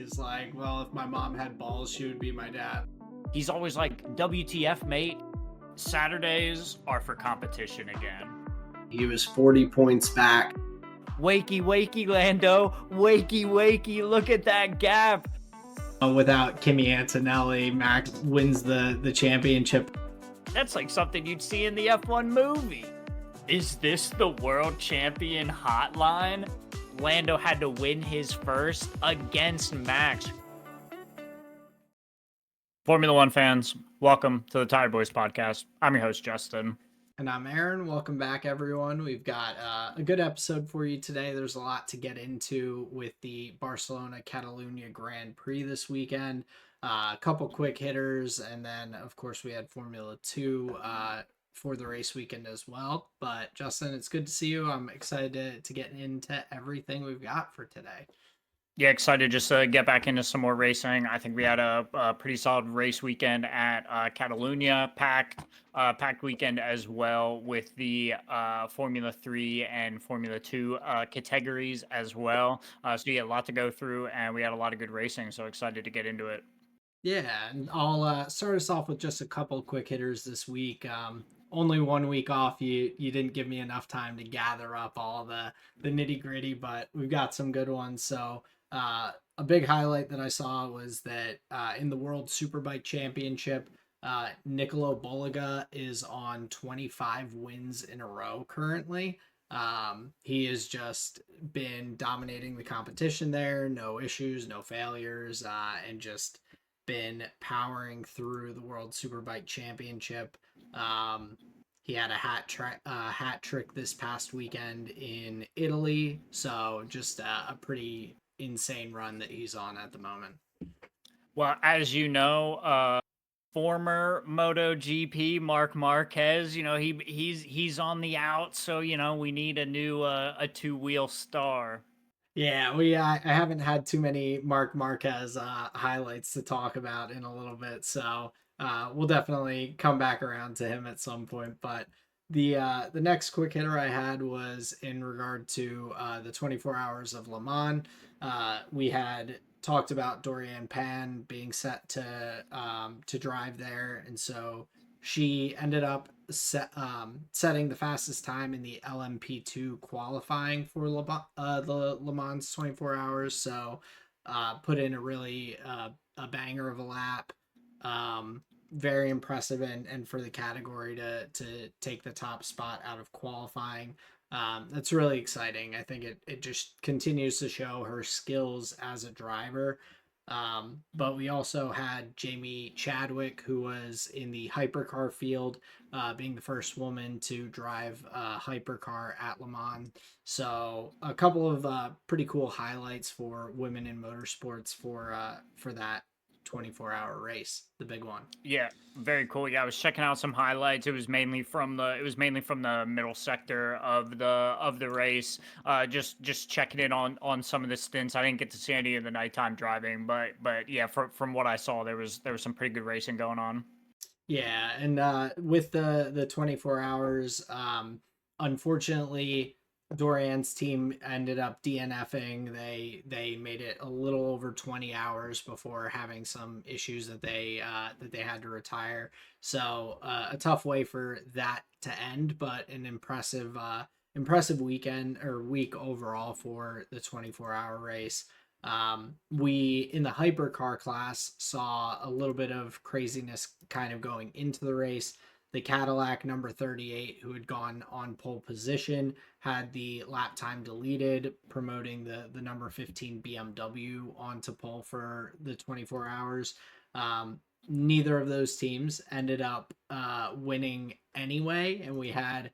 He's like, well, if my mom had balls, she would be my dad. He's always like, WTF, mate? Saturdays are for competition again. He was 40 points back. Wakey, wakey, Lando. Wakey, wakey. Look at that gap. Without Kimi Antonelli, Max wins the championship. That's like something you'd see in the F1 movie. Is this the world champion hotline? Lando had to win his first against Max. Formula One fans, welcome to the Tyred Boys podcast. I'm your host, Justin. And I'm Aaron. Welcome back, everyone. We've got a good episode for you today. There's a lot to get into with the Barcelona Catalunya Grand Prix this weekend. A couple quick hitters, and then, of course, we had Formula 2 for the race weekend as well. But, Justin, it's good to see you. I'm excited to get into everything we've got for today. Yeah, excited just to get back into some more racing. I think we had a pretty solid race weekend at Catalunya, packed weekend as well with the Formula 3 and Formula 2 categories as well. So yeah, a lot to go through, and we had a lot of good racing, so excited to get into it. Yeah, and I'll start us off with just a couple quick hitters this week. Only 1 week off. You didn't give me enough time to gather up all the nitty gritty, but we've got some good ones. So a big highlight that I saw was that in the World Superbike Championship, Nicolo Bolliga is on 25 wins in a row currently. He has just been dominating the competition there, no issues, no failures, and just been powering through the World Superbike Championship. He had a hat trick this past weekend in Italy, so just a pretty insane run that he's on at the moment. Well, as you know, former MotoGP Marc Marquez, he's on the out, so we need a new a two-wheel star. Yeah, I haven't had too many Marc Marquez highlights to talk about in a little bit, so we'll definitely come back around to him at some point. But the next quick hitter I had was in regard to the 24 hours of Le Mans. We had talked about Dorian Pan being set to drive there, and so she ended up setting the fastest time in the LMP2 qualifying for the Le Mans 24 hours. So put in a really a banger of a lap. Very impressive, and for the category to take the top spot out of qualifying. That's really exciting. I think it just continues to show her skills as a driver. But we also had Jamie Chadwick, who was in the hypercar field, being the first woman to drive a hypercar at Le Mans. So a couple of pretty cool highlights for women in motorsports for that 24-hour race, the big one. Yeah, very cool. Yeah, I was checking out some highlights. It was mainly from the middle sector of the race. Just checking in on some of the stints. I didn't get to see any of the nighttime driving, but yeah, from what I saw, there was some pretty good racing going on. Yeah, and with the 24 hours, unfortunately, Dorian's team ended up DNFing. They made it a little over 20 hours before having some issues that they had to retire. So a tough way for that to end, but an impressive weekend or week overall for the 24-hour race. We in the hypercar class saw a little bit of craziness kind of going into the race. The Cadillac number 38, who had gone on pole position, had the lap time deleted, promoting the number 15 BMW onto pole for the 24 hours. Neither of those teams ended up winning anyway, and we had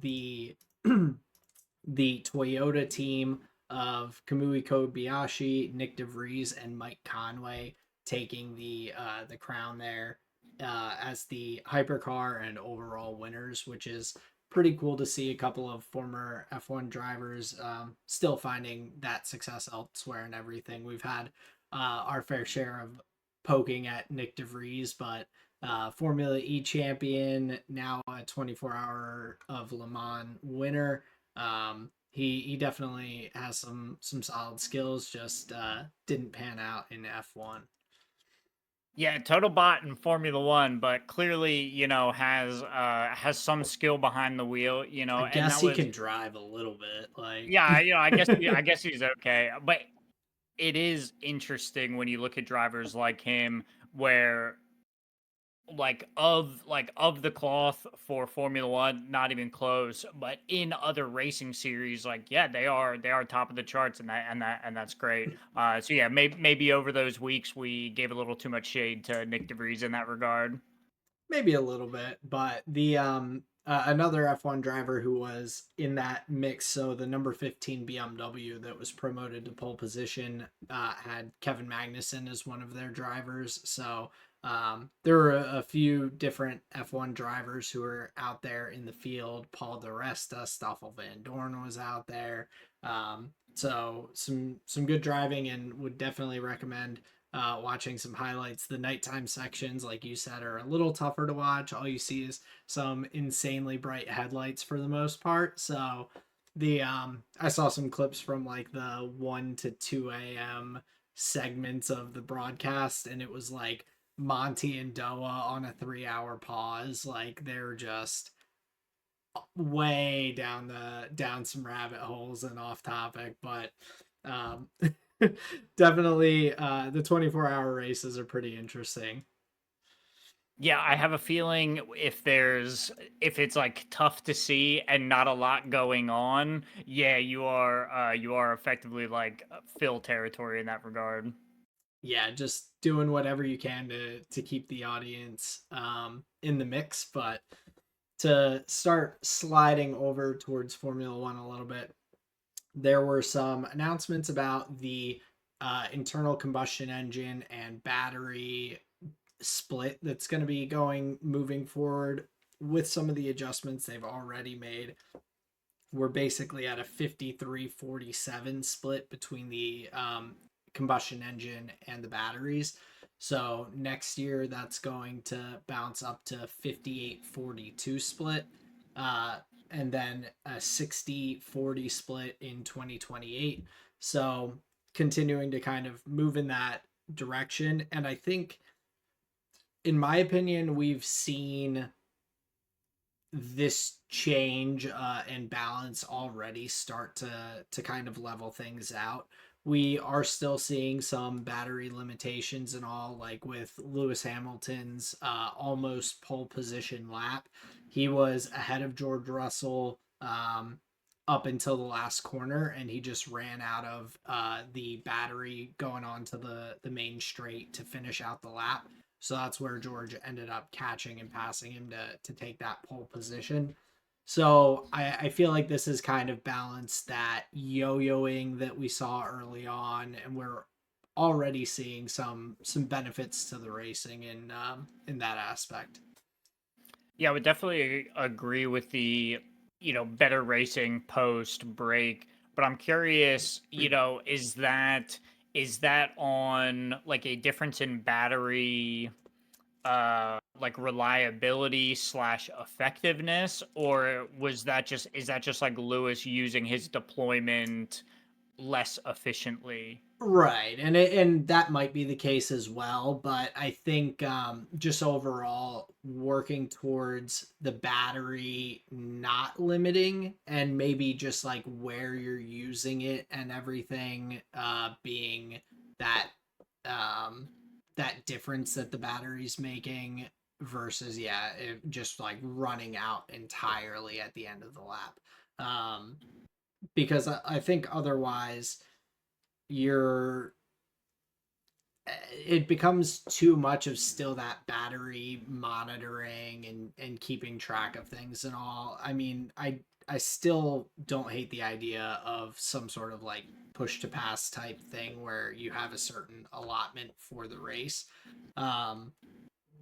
the the Toyota team of Kamui Kobayashi, Nick DeVries, and Mike Conway taking the crown there as the hypercar and overall winners, which is pretty cool to see a couple of former F1 drivers still finding that success elsewhere and everything. We've had our fair share of poking at Nick DeVries, but Formula E champion, now a 24-hour of Le Mans winner. He definitely has some solid skills, just didn't pan out in F1. Yeah, total bot in Formula One, but clearly, has some skill behind the wheel, I and guess that he was can drive a little bit, like yeah, I guess he's okay. But it is interesting when you look at drivers like him where of the cloth for Formula One, not even close. But in other racing series, like yeah, they are top of the charts, and that's great. So yeah, maybe over those weeks we gave a little too much shade to Nick DeVries in that regard. maybe a little bit, but the another F1 driver who was in that mix, so the number 15 BMW that was promoted to pole position had Kevin Magnussen as one of their drivers. So there were a few different F1 drivers who were out there in the field. Paul di Resta, Stoffel Van Dorn was out there. So some good driving, and would definitely recommend watching some highlights. The nighttime sections, like you said, are a little tougher to watch. All you see is some insanely bright headlights for the most part. So the I saw some clips from like the 1 to 2 a.m. segments of the broadcast, and it was like Monty and Doa on a 3-hour pause. Like they're just way down some rabbit holes and off topic, but um definitely the 24-hour races are pretty interesting. Yeah, I have a feeling if it's like tough to see and not a lot going on, yeah, you are effectively like fill territory in that regard. Yeah, just doing whatever you can to keep the audience in the mix. But to start sliding over towards Formula One a little bit, there were some announcements about the internal combustion engine and battery split that's going to be going moving forward. With some of the adjustments they've already made, we're basically at a 53-47 split between the combustion engine and the batteries. So next year that's going to bounce up to 58-42 split. Uh, and then a 60-40 split in 2028. So continuing to kind of move in that direction. And I think, in my opinion, we've seen this change and balance already start to kind of level things out. We are still seeing some battery limitations and all, like with Lewis Hamilton's almost pole position lap. He was ahead of George Russell up until the last corner, and he just ran out of the battery going on to the main straight to finish out the lap. So that's where George ended up catching and passing him to take that pole position. So I feel like this is kind of balanced that yo-yoing that we saw early on, and we're already seeing some benefits to the racing in that aspect. Yeah, I would definitely agree with the, better racing post break. But I'm curious, is that on like a difference in battery like reliability slash effectiveness, or is that just like Lewis using his deployment less efficiently? Right, and that might be the case as well, but I think just overall working towards the battery not limiting, and maybe just like where you're using it and everything being that um, that difference that the battery's making versus just like running out entirely at the end of the lap. Um, because I think otherwise you're it becomes too much of still that battery monitoring and keeping track of things and all. I mean, I still don't hate the idea of some sort of like push to pass type thing where you have a certain allotment for the race. Um,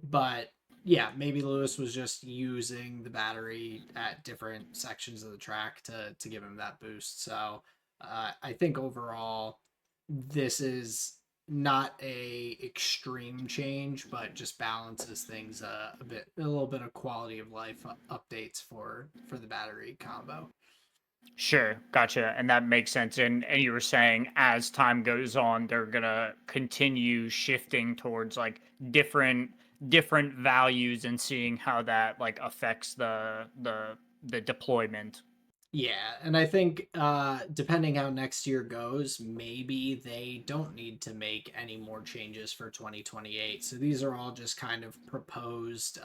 but yeah, maybe Lewis was just using the battery at different sections of the track to give him that boost. So I think overall this is not a extreme change, but just balances things a little bit of quality of life updates for the battery combo. Sure, gotcha, and that makes sense. And you were saying as time goes on, they're gonna continue shifting towards like different different values and seeing how that like affects the deployment. Yeah, and I think depending how next year goes, maybe they don't need to make any more changes for 2028. So these are all just kind of proposed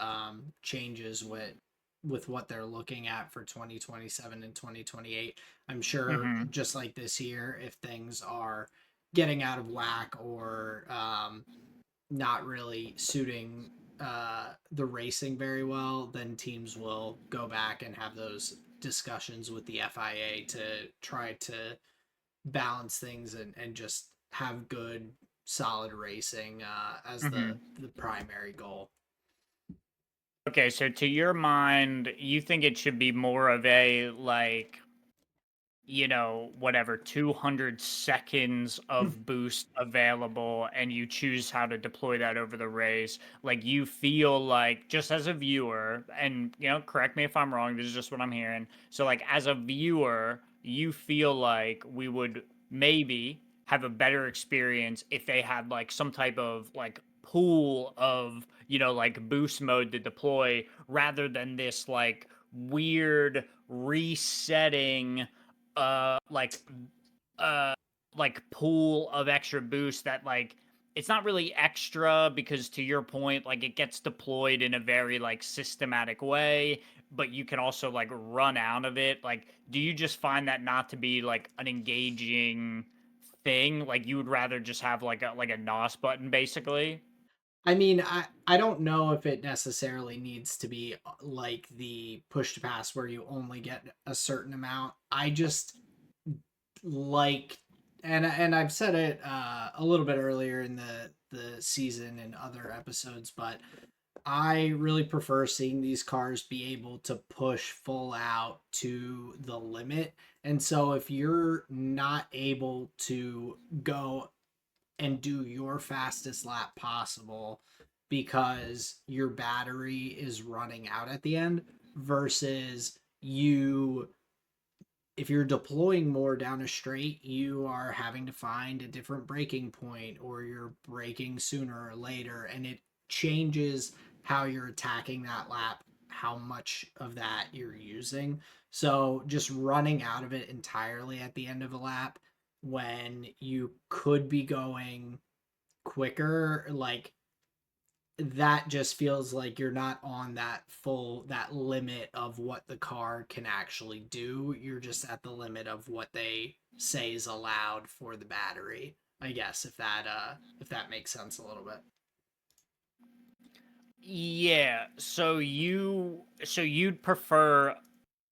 changes with what they're looking at for 2027 and 2028. I'm sure Mm-hmm. just like this year, if things are getting out of whack or not really suiting the racing very well, then teams will go back and have those discussions with the FIA to try to balance things and just have good, solid racing as Mm-hmm. the primary goal. Okay, so to your mind, you think it should be more of a like, whatever, 200 seconds of boost available, and you choose how to deploy that over the race. Like, you feel like, just as a viewer, and, correct me if I'm wrong, this is just what I'm hearing. So, like, as a viewer, you feel like we would maybe have a better experience if they had, like, some type of, like, pool of, like, boost mode to deploy rather than this, like, weird resetting uh like uh like pool of extra boost that like it's not really extra because to your point like it gets deployed in a very like systematic way, but you can also like run out of it. Like, do you just find that not to be like an engaging thing? Like, you would rather just have like a nos button basically? I mean, I don't know if it necessarily needs to be like the push to pass where you only get a certain amount. I just like and I've said it a little bit earlier in the season and other episodes, but I really prefer seeing these cars be able to push full out to the limit. And so if you're not able to go and do your fastest lap possible because your battery is running out at the end versus you if you're deploying more down a straight, you are having to find a different braking point or you're braking sooner or later, and it changes how you're attacking that lap, how much of that you're using. So just running out of it entirely at the end of a lap when you could be going quicker, like that just feels like you're not on that limit of what the car can actually do. You're just at the limit of what they say is allowed for the battery. I guess if that makes sense a little bit. Yeah, so you'd prefer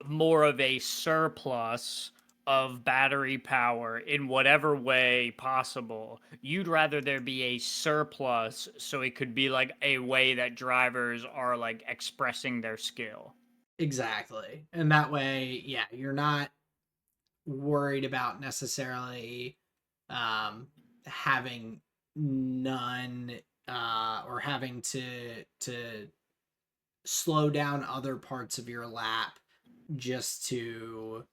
more of a surplus of battery power in whatever way possible. You'd rather there be a surplus so it could be like a way that drivers are like expressing their skill. Exactly. And that way, yeah, you're not worried about necessarily having none or having to slow down other parts of your lap just to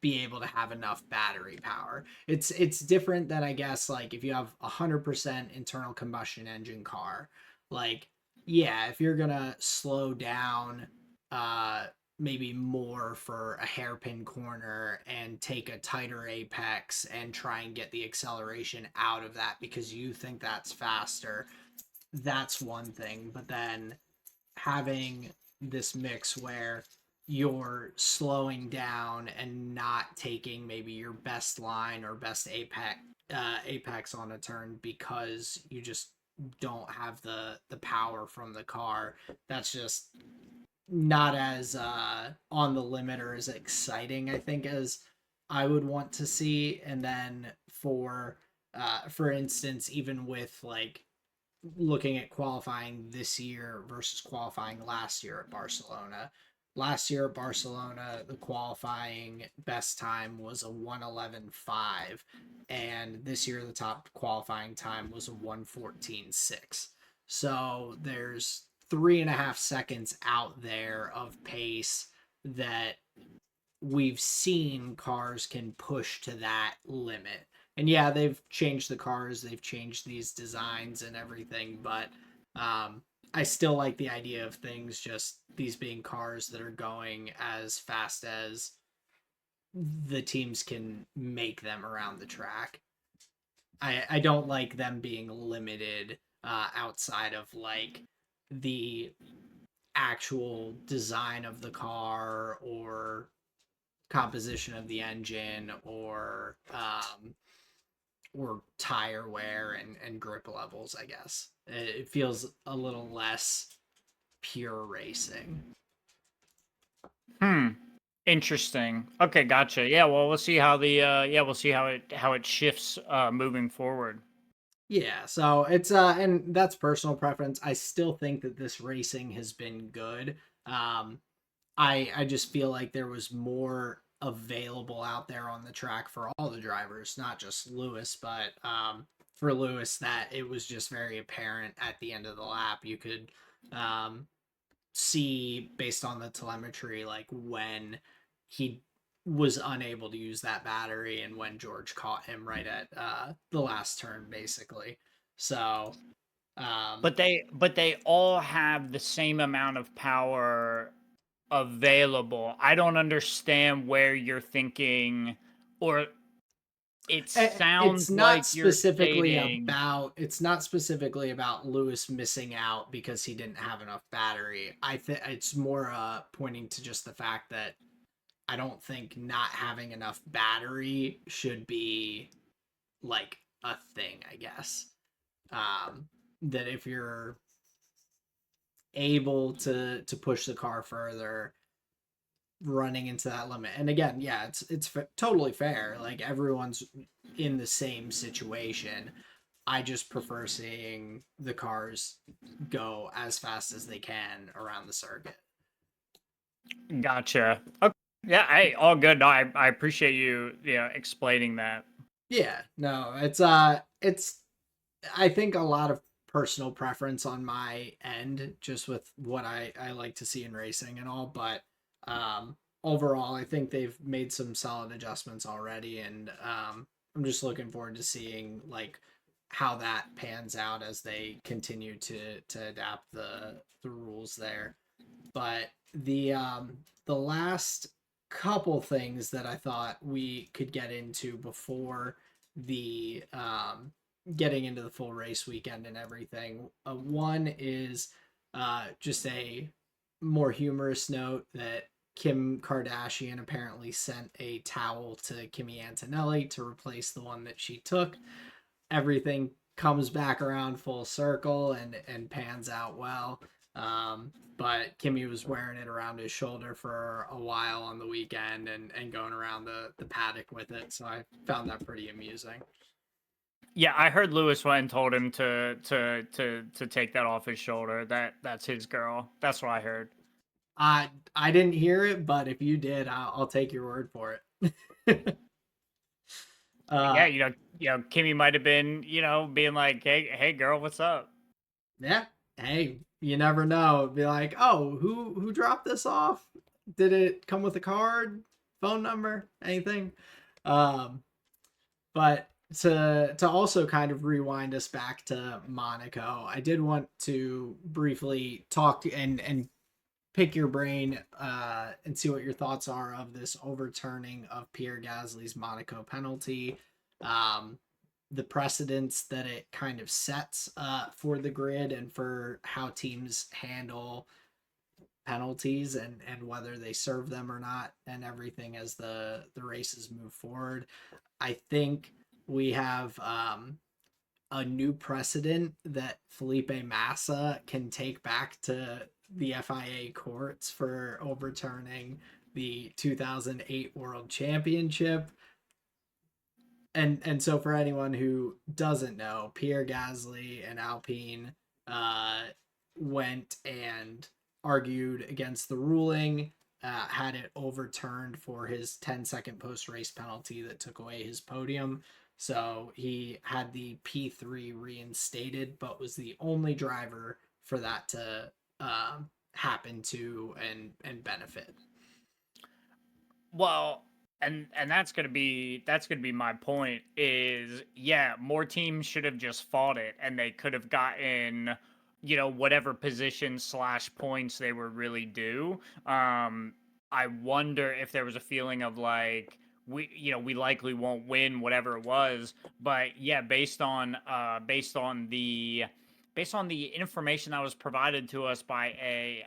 be able to have enough battery power. It's different than I guess like if you have 100% internal combustion engine car. Like yeah, if you're going to slow down uh maybe more for a hairpin corner and take a tighter apex and try and get the acceleration out of that because you think that's faster, that's one thing. But then having this mix where you're slowing down and not taking maybe your best line or best apex on a turn because you just don't have the power from the car. That's just not as on the limit or as exciting I think as I would want to see. And then for instance, even with like looking at qualifying this year versus qualifying last year at Barcelona. Last year at Barcelona, the qualifying best time was a 111.5, and this year the top qualifying time was a 114.6. So there's 3.5 seconds out there of pace that we've seen cars can push to that limit. And yeah, they've changed the cars, they've changed these designs and everything, but I still like the idea of things just these being cars that are going as fast as the teams can make them around the track. I don't like them being limited outside of like the actual design of the car or composition of the engine or tire wear and grip levels, I guess. It feels a little less pure racing. Hmm. Interesting. Okay, gotcha. Yeah, well, we'll see how the we'll see how it shifts moving forward. Yeah, so it's and that's personal preference. I still think that this racing has been good. Um I just feel like there was more available out there on the track for all the drivers, not just Lewis, but for Lewis that it was just very apparent at the end of the lap. You could um see based on the telemetry like when he was unable to use that battery and when George caught him right at the last turn basically. So um But they all have the same amount of power available. I don't understand where you're thinking, or it it's sounds not like you're specifically stating. about Lewis missing out because he didn't have enough battery. I think it's more pointing to just the fact that I don't think not having enough battery should be like a thing, I guess. That if you're able to push the car further running into that limit. And again, yeah, totally fair. Like everyone's in the same situation. I just prefer seeing the cars go as fast as they can around the circuit. Gotcha. Okay. Yeah, hey, all good. No, I appreciate you, explaining that. Yeah, no, it's I think a lot of personal preference on my end just with what I like to see in racing and all, but overall I think they've made some solid adjustments already and I'm just looking forward to seeing like how that pans out as they continue to adapt the rules there. But the last couple things that I thought we could get into before the getting into the full race weekend and everything. One is just a more humorous note that Kim Kardashian apparently sent a towel to Kimi Antonelli to replace the one that she took. Everything comes back around full circle and pans out well. But Kimmy was wearing it around his shoulder for a while on the weekend and going around the paddock with it. So I found that pretty amusing. Yeah, I heard Lewis went and told him to take that off his shoulder. That's his girl. That's what I heard. I didn't hear it, but if you did, I'll take your word for it. Yeah, uh, Kimmy might have been, being like, hey, girl, what's up? yeah. Hey, you never know. Be like, oh, who dropped this off? Did it come with a card, phone number, anything? Um, But to also kind of rewind us back to Monaco, I did want to briefly talk and pick your brain and see what your thoughts are of this overturning of Pierre Gasly's Monaco penalty, um, the precedents that it kind of sets for the grid and for how teams handle penalties and whether they serve them or not and everything as the races move forward. I think we have a new precedent that Felipe Massa can take back to the FIA courts for overturning the 2008 World Championship. And so for anyone who doesn't know, Pierre Gasly and Alpine uh, went and argued against the ruling, had it overturned for his 10-second post race penalty that took away his podium. So he had the P3 reinstated, but was the only driver for that to happen to and benefit. Well, and that's gonna be my point is, yeah, more teams should have just fought it and they could have gotten, whatever position slash points they were really due. I wonder if there was a feeling of like we likely won't win whatever it was, but yeah, based on the information that was provided to us by a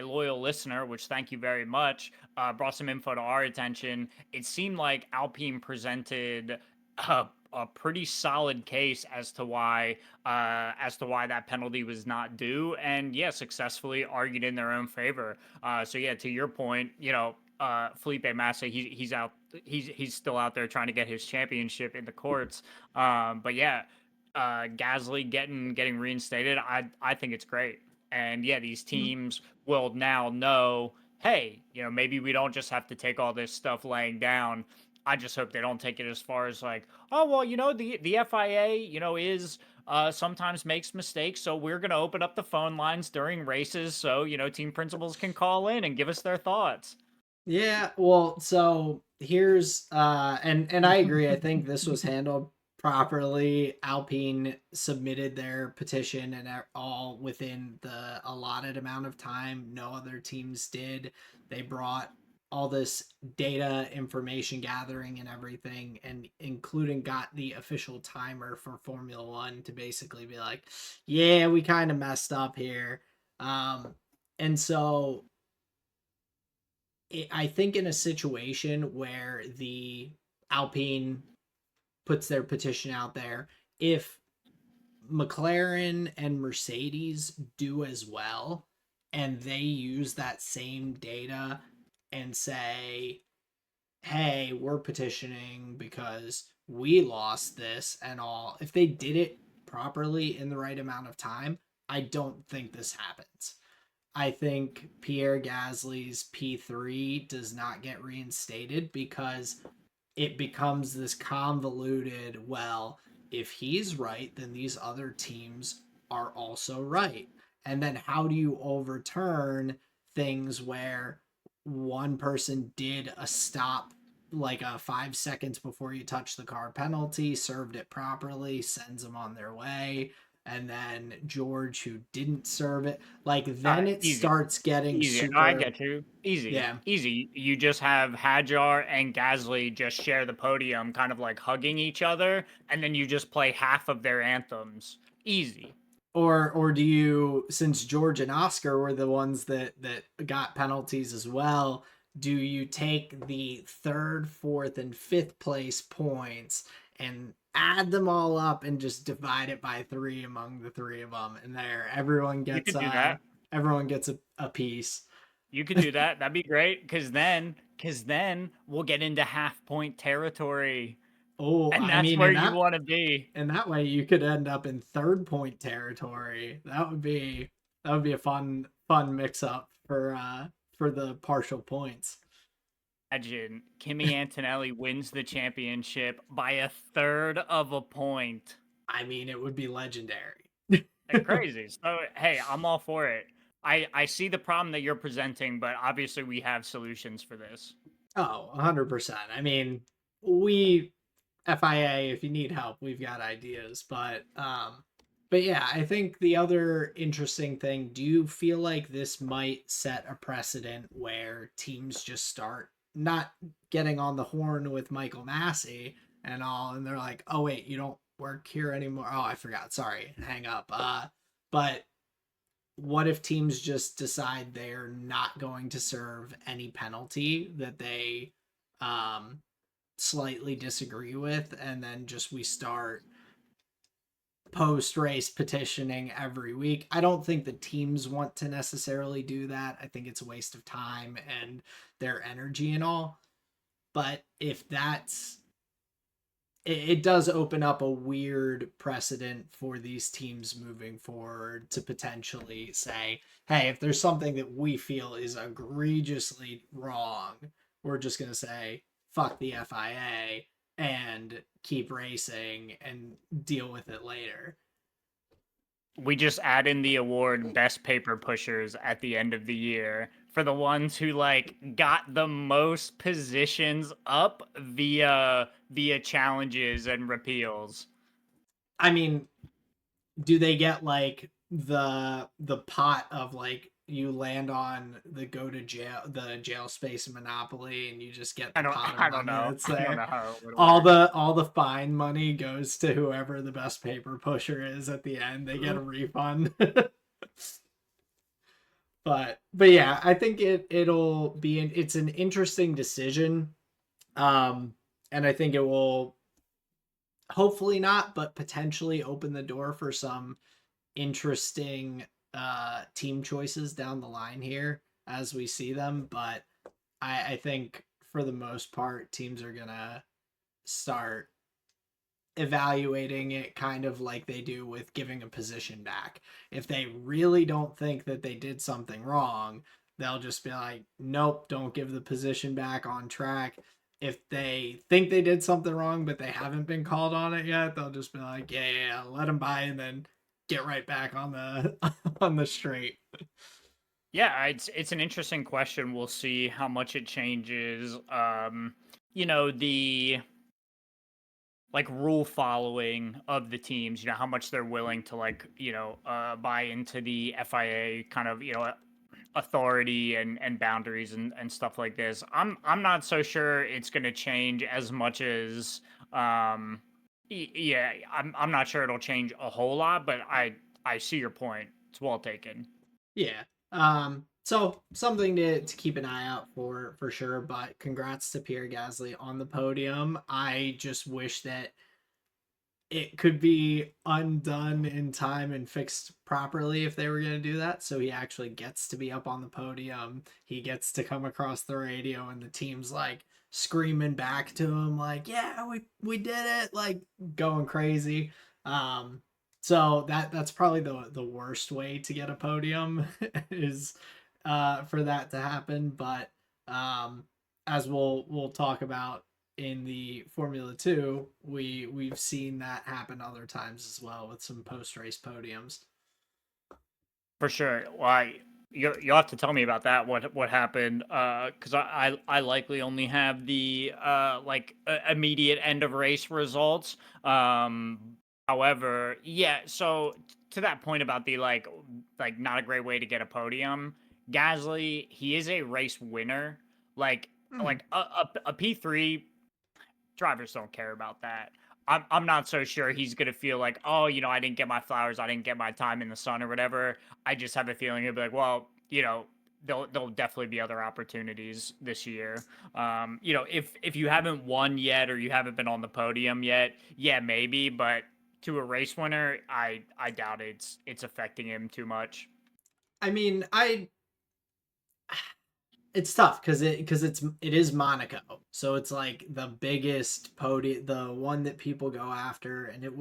loyal listener, which thank you very much, brought some info to our attention. It seemed like Alpine presented a pretty solid case as to why that penalty was not due, and yeah, successfully argued in their own favor. So yeah, to your point, Felipe Massa, he's out. He's still out there trying to get his championship in the courts. But yeah, Gasly getting reinstated, I think it's great. And yeah, these teams will now know, hey, maybe we don't just have to take all this stuff laying down. I just hope they don't take it as far as like, oh well, the FIA, is sometimes makes mistakes, so we're gonna open up the phone lines during races so team principals can call in and give us their thoughts. Yeah, well, so here's and I agree. I think this was handled properly. Alpine submitted their petition and all within the allotted amount of time. No other teams did. They brought all this data, information gathering and everything, and including got the official timer for Formula 1 to basically be like, "Yeah, we kind of messed up here." And so I think in a situation where the Alpine puts their petition out there, if McLaren and Mercedes do as well, and they use that same data and say, hey, we're petitioning because we lost this and all, if they did it properly in the right amount of time, I don't think this happens. I think Pierre Gasly's P3 does not get reinstated because it becomes this convoluted, well, if he's right, then these other teams are also right. And then how do you overturn things where one person did a stop like a 5 seconds before you touch the car penalty, served it properly, sends them on their way, and then George, who didn't serve it, like then it Easy. starts getting Easy. No, I super. get you. Easy. Yeah. Easy. You just have Hadjar and Gasly just share the podium, kind of like hugging each other, and then you just play half of their anthems. Easy. Or do you, since George and Oscar were the ones that got penalties as well, do you take the third, fourth, and fifth place points and add them all up and just divide it by three among the three of them, and there You could do that. everyone gets a piece. You could do that. That'd be great. Cause then we'll get into half point territory. Oh, And I that's mean, where you want to be. in that way you could end up in third point territory. That would be a fun mix up for the partial points. Imagine Kimi Antonelli wins the championship by a third of a point. I mean, it would be legendary. Crazy. So hey, I'm all for it. I see the problem that you're presenting, but obviously we have solutions for this. Oh, 100%. I mean, we FIA, if you need help, we've got ideas, but yeah, I think the other interesting thing, do you feel like this might set a precedent where teams just start not getting on the horn with Michael Massey and all, and they're like, oh wait, you don't work here anymore. Oh, I forgot. Sorry, hang up. But what if teams just decide they're not going to serve any penalty that they um slightly disagree with, and then just we start post race petitioning every week? I don't think the teams want to necessarily do that. I think it's a waste of time and their energy and all. But if that's it does open up a weird precedent for these teams moving forward to potentially say, hey, if there's something that we feel is egregiously wrong, we're just going to say, fuck the FIA and keep racing and deal with it later. We just add in the award best paper pushers at the end of the year for the ones who like got the most positions up via challenges and repeals. I mean, do they get like the pot of like you land on the go to jail the jail space monopoly and you just get the pot of I don't money know. that's I don't there? know how it would all work. the all the fine money goes to whoever the best paper pusher is at the end. They get a refund. But yeah, I think it'll be it's an interesting decision. And I think it will hopefully not, but potentially open the door for some interesting team choices down the line here as we see them. But I think for the most part, teams are gonna start evaluating it kind of like they do with giving a position back. If they really don't think that they did something wrong, they'll just be like, nope, don't give the position back on track. If they think they did something wrong, but they haven't been called on it yet, they'll just be like, yeah, let them by and then get right back on the on the straight. Yeah, it's an interesting question. We'll see how much it changes. The like rule following of the teams, how much they're willing to like, buy into the FIA kind of, authority and boundaries and stuff like this. I'm not so sure it's going to change as much as yeah, I'm not sure it'll change a whole lot, but I see your point. It's well taken. Yeah. So something to keep an eye out for sure. But congrats to Pierre Gasly on the podium. I just wish that it could be undone in time and fixed properly if they were going to do that. So he actually gets to be up on the podium. He gets to come across the radio, and the team's like screaming back to him, like, "Yeah, we did it!" Like going crazy. Um, so that's probably the worst way to get a podium is for that to happen. But as we'll talk about in the Formula 2, we've seen that happen other times as well with some post race podiums. For sure. Why you'll have to tell me about that. What happened? Because I likely only have the immediate end of race results. However, yeah. So to that point about the like not a great way to get a podium. Gasly, he is a race winner. Like Mm. like a P3 drivers don't care about that. I'm not so sure he's gonna feel like, oh, I didn't get my flowers, I didn't get my time in the sun or whatever. I just have a feeling he'll be like, well, there'll definitely be other opportunities this year. If you haven't won yet or you haven't been on the podium yet, yeah, maybe, but to a race winner, I doubt it's affecting him too much. I mean, I it's tough it is Monaco, so it's like the biggest podium, the one that people go after, and it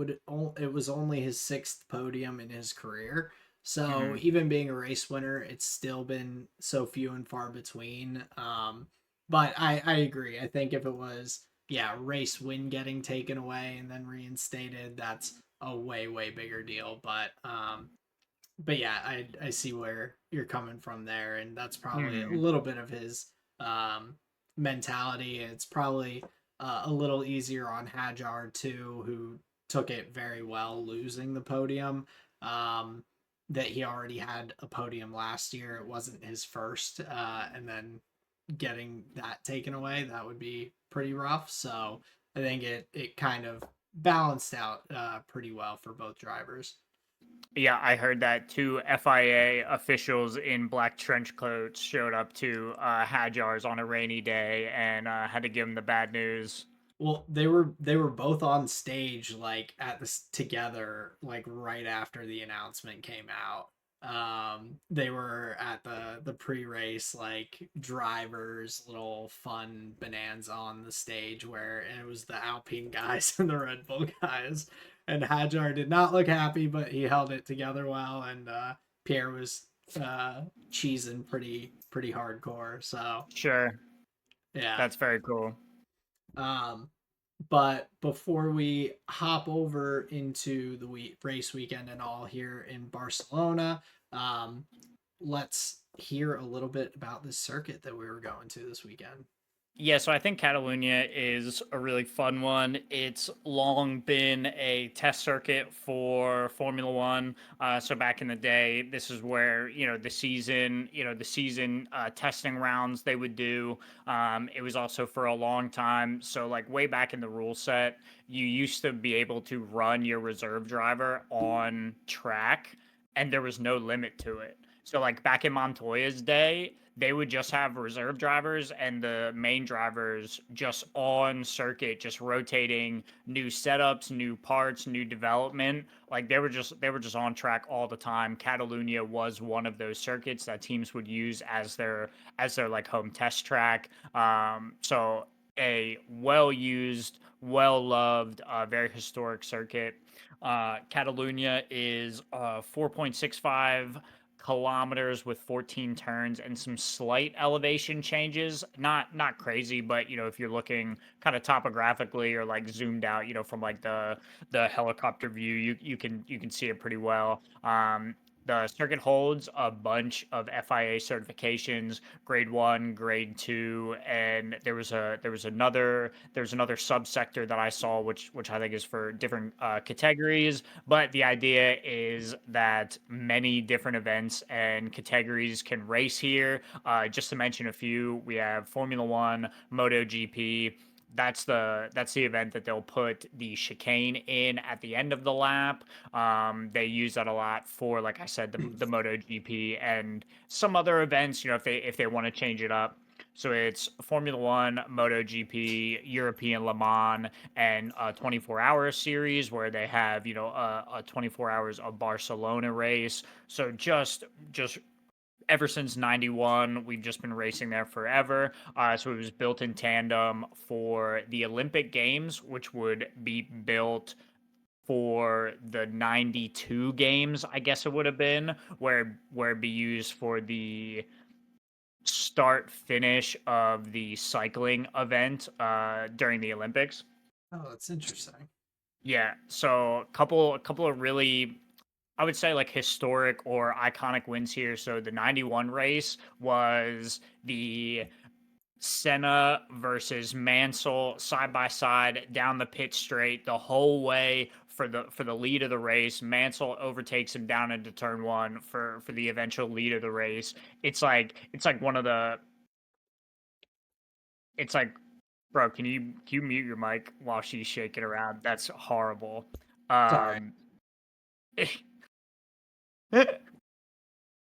was only his sixth podium in his career. So Hmm. even being a race winner, it's still been so few and far between. But I agree. I think if it was race win getting taken away and then reinstated, that's a way bigger deal. But yeah, I see where you're coming from there, and that's probably a Hmm. little bit of his um, mentality. It's probably a little easier on Hajar too, who took it very well, losing the podium. Um, that he already had a podium last year. It wasn't his first, and then getting that taken away, that would be pretty rough. So I think it kind of balanced out pretty well for both drivers. Yeah, I heard that two FIA officials in black trench coats showed up to Hajar's on a rainy day and had to give him the bad news. Well, they were both on stage like at this together like right after the announcement came out. They were at the pre-race like drivers little fun bonanza on the stage where it was the Alpine guys and the Red Bull guys, and Hajar did not look happy, but he held it together well, and Pierre was cheesing pretty hardcore. So Sure, yeah. that's very cool. Um, but before we hop over into the race weekend and all here in Barcelona, um, let's hear a little bit about the circuit that we were going to this weekend. Yeah, so I think Catalunya is a really fun one. It's long been a test circuit for Formula One. So back in the day, this is where the season testing rounds they would do. It was also for a long time. So like way back in the rule set, you used to be able to run your reserve driver on track, and there was no limit to it. So like back in Montoya's day, they would just have reserve drivers and the main drivers just on circuit, just rotating new setups, new parts, new development. Like they were just on track all the time. Catalunya was one of those circuits that teams would use as their like home test track. So a well used, well loved, very historic circuit. Catalunya is 4.65 kilometers with 14 turns and some slight elevation changes. Not crazy, but if you're looking kind of topographically or like zoomed out, from like the helicopter view, you can see it pretty well. The circuit holds a bunch of FIA certifications, grade 1, grade 2, and there's another subsector that I saw which I think is for different categories, but the idea is that many different events and categories can race here. Just to mention a few, we have Formula One, MotoGP. That's the event that they'll put the chicane in at the end of the lap. They use that a lot for, like I said, the MotoGP and some other events. If they want to change it up. So it's Formula One, MotoGP, European Le Mans, and a 24-hour series where they have a 24 hours of Barcelona race. So just ever since 91 we've just been racing there forever. So it was built in tandem for the Olympic Games, which would be built for the 92 games, I guess it would have been, where it'd be used for the start finish of the cycling event during the Olympics. Oh, that's interesting. Yeah, so a couple of really, I would say, like historic or iconic wins here. So the 91 race was the Senna versus Mansell side by side down the pit straight the whole way for the lead of the race. Mansell overtakes him down into turn 1 for the eventual lead of the race. It's like one of the it's like, bro, can you mute your mic while she's shaking around? That's horrible. Sorry. Um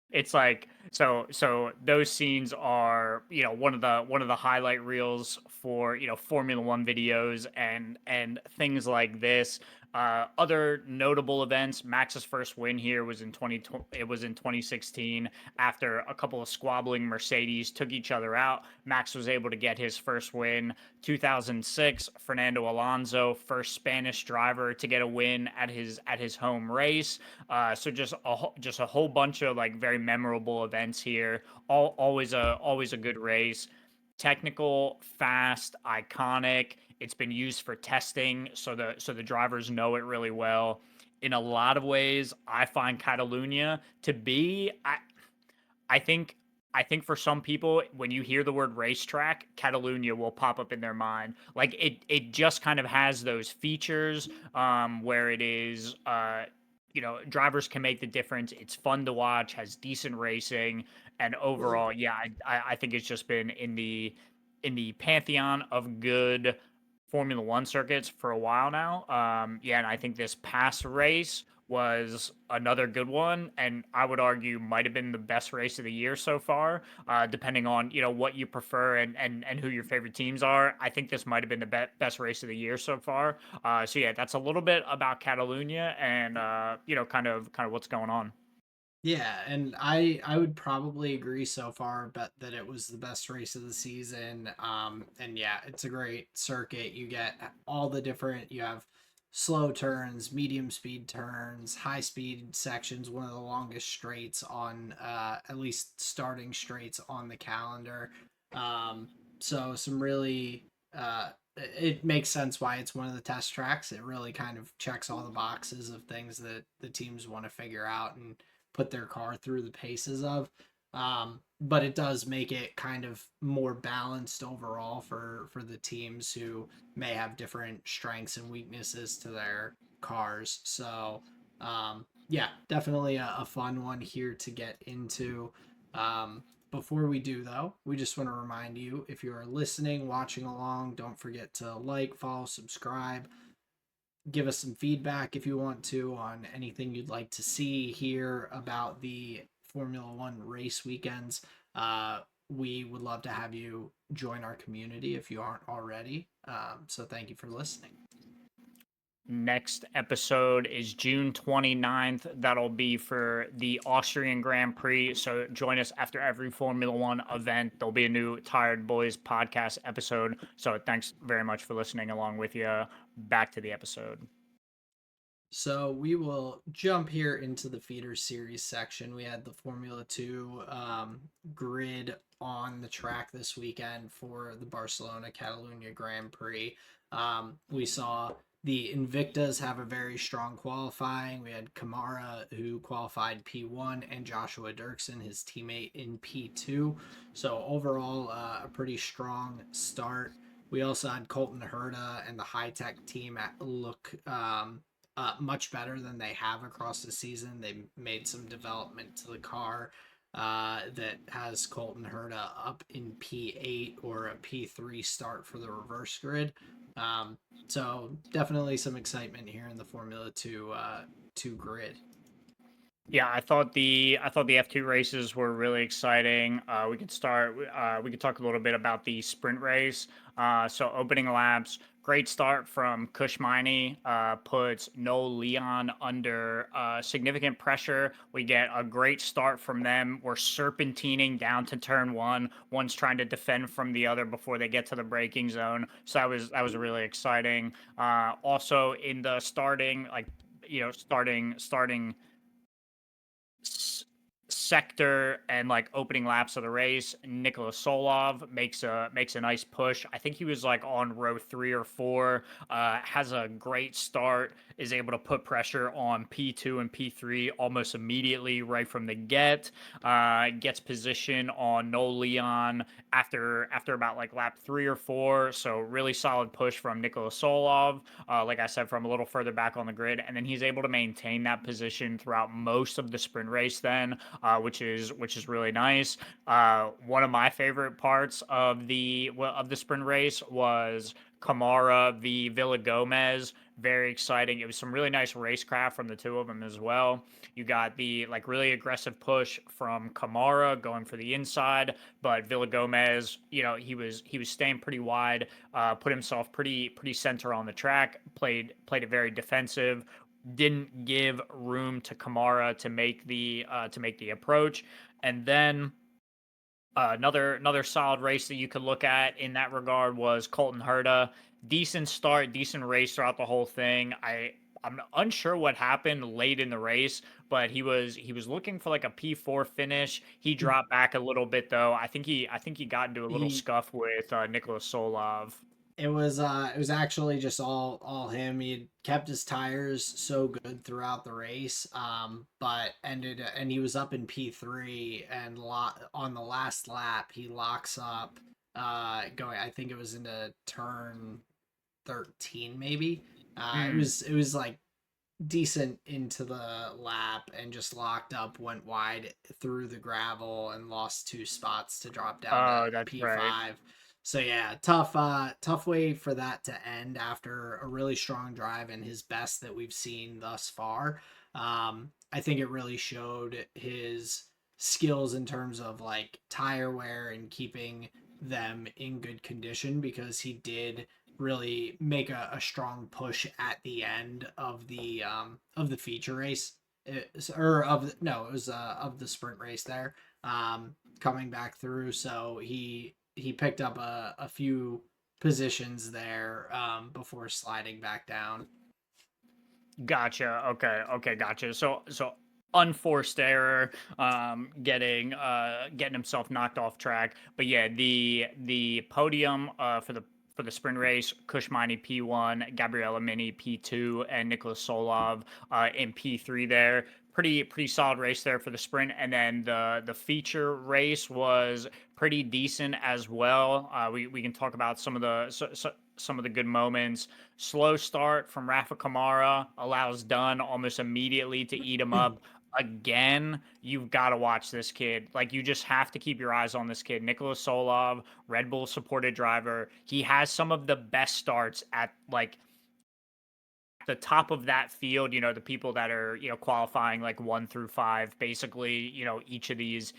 It's like, so those scenes are, one of the highlight reels for, Formula One videos and things like this. Other notable events: Max's first win here was in 2020. It was in 2016 after a couple of squabbling Mercedes took each other out. Max was able to get his first win. 2006, Fernando Alonso, first Spanish driver to get a win at his home race. So just a whole bunch of like very memorable events here. Always a good race. Technical, fast, iconic. It's been used for testing, so the drivers know it really well. In a lot of ways, I find Catalunya to be. I think I think for some people, when you hear the word racetrack, Catalunya will pop up in their mind. Like it just kind of has those features where it is, drivers can make the difference. It's fun to watch, has decent racing, and overall, yeah, I think it's just been in the pantheon of good Formula One circuits for a while now. Yeah, and I think this past race was another good one, and I would argue might have been the best race of the year so far. Depending on what you prefer and who your favorite teams are, I think this might have been the best race of the year so far. So yeah, that's a little bit about Catalunya and kind of what's going on. Yeah, and I would probably agree so far, but that it was the best race of the season. And yeah, it's a great circuit. You get all the different. You have slow turns, medium speed turns, high speed sections. One of the longest straights on, at least starting straights on the calendar. Um, so some really. It makes sense why it's one of the test tracks. It really kind of checks all the boxes of things that the teams want to figure out and put their car through the paces of. But it does make it kind of more balanced overall for the teams who may have different strengths and weaknesses to their cars. So yeah, definitely a fun one here to get into. Before we do, though, we just want to remind you, if you are listening, watching along, don't forget to like, follow, subscribe, give us some feedback if you want to on anything you'd like to see, hear about the Formula One race weekends. Uh, we would love to have you join our community if you aren't already. So thank you for listening. Next episode is June 29th. That'll be for the Austrian Grand Prix. So join us after every Formula One event. There'll be a new Tired Boys podcast episode. So thanks very much for listening along with you. Back to the episode. So we will jump here into the feeder series section. We had the Formula 2 grid on the track this weekend for the Barcelona Catalunya Grand Prix. We saw the Invictas have a very strong qualifying. We had Kamara, who qualified P1, and Joshua Dirksen, his teammate, in P2. So overall, a pretty strong start. We also had Colton Herta and the high tech team look much better than they have across the season. They made some development to the car that has Colton Herta up in P8 or a P3 start for the reverse grid. So definitely some excitement here in the Formula 2 grid. Yeah, I thought the F2 races were really exciting. We could start. We could talk a little bit about the sprint race. So opening laps, great start from Kushmini. Puts Noel Leon under significant pressure. We get a great start from them. We're serpentining down to turn one. One's trying to defend from the other before they get to the braking zone. So that was really exciting. Also in the starting, like starting sector and like opening laps of the race, Nicholas Solov makes a nice push. I think he was like on row 3 or 4. Has a great start, is able to put pressure on P2 and P3 almost immediately right from the get. Gets position on Noel Leon after about like lap 3 or 4. So really solid push from Nicholas Solov. Like I said, from a little further back on the grid, and then he's able to maintain that position throughout most of the sprint race. Then, which is really nice. One of my favorite parts of the sprint race was Kamara v Villa Gomez. Very exciting. It was some really nice racecraft from the two of them as well. You got the like really aggressive push from Kamara going for the inside, but Villa Gomez, he was staying pretty wide, put himself pretty center on the track, played it very defensive, didn't give room to Kamara to make the approach, and then another solid race that you could look at in that regard was Colton Herta. Decent start, decent race throughout the whole thing. I'm unsure what happened late in the race, but he was looking for like a P4 finish. He dropped back a little bit though. I think he got into a little He scuff with Nicholas Solov. it was actually just all him. He had kept his tires so good throughout the race, but he was up in P3 and on the last lap he locks up, going, I think it was into turn 13 maybe. It was like decent into the lap and just locked up, went wide through the gravel and lost 2 spots to drop down to Oh, that's right. P5. So yeah, tough way for that to end after a really strong drive and his best that we've seen thus far. I think it really showed his skills in terms of like tire wear and keeping them in good condition, because he did really make a strong push at the end of the feature race. Or of no, it was of the sprint race there, coming back through. So he picked up a few positions there, before sliding back down. Gotcha. Okay, gotcha. So unforced error, getting himself knocked off track. But yeah, the podium for for the sprint race, Kushmani P1, Gabriella Mini P2, and Nicholas Solov in P3 there. Pretty solid race there for the sprint, and then the feature race was pretty decent as well. We can talk about some of the good moments. Slow start from Rafa Kamara allows Dunn almost immediately to eat him up. Again, you've got to watch this kid. Like, you just have to keep your eyes on this kid. Nicholas Solov, Red Bull supported driver. He has some of the best starts at like the top of that field, the people that are, qualifying like 1 through 5, basically, each of these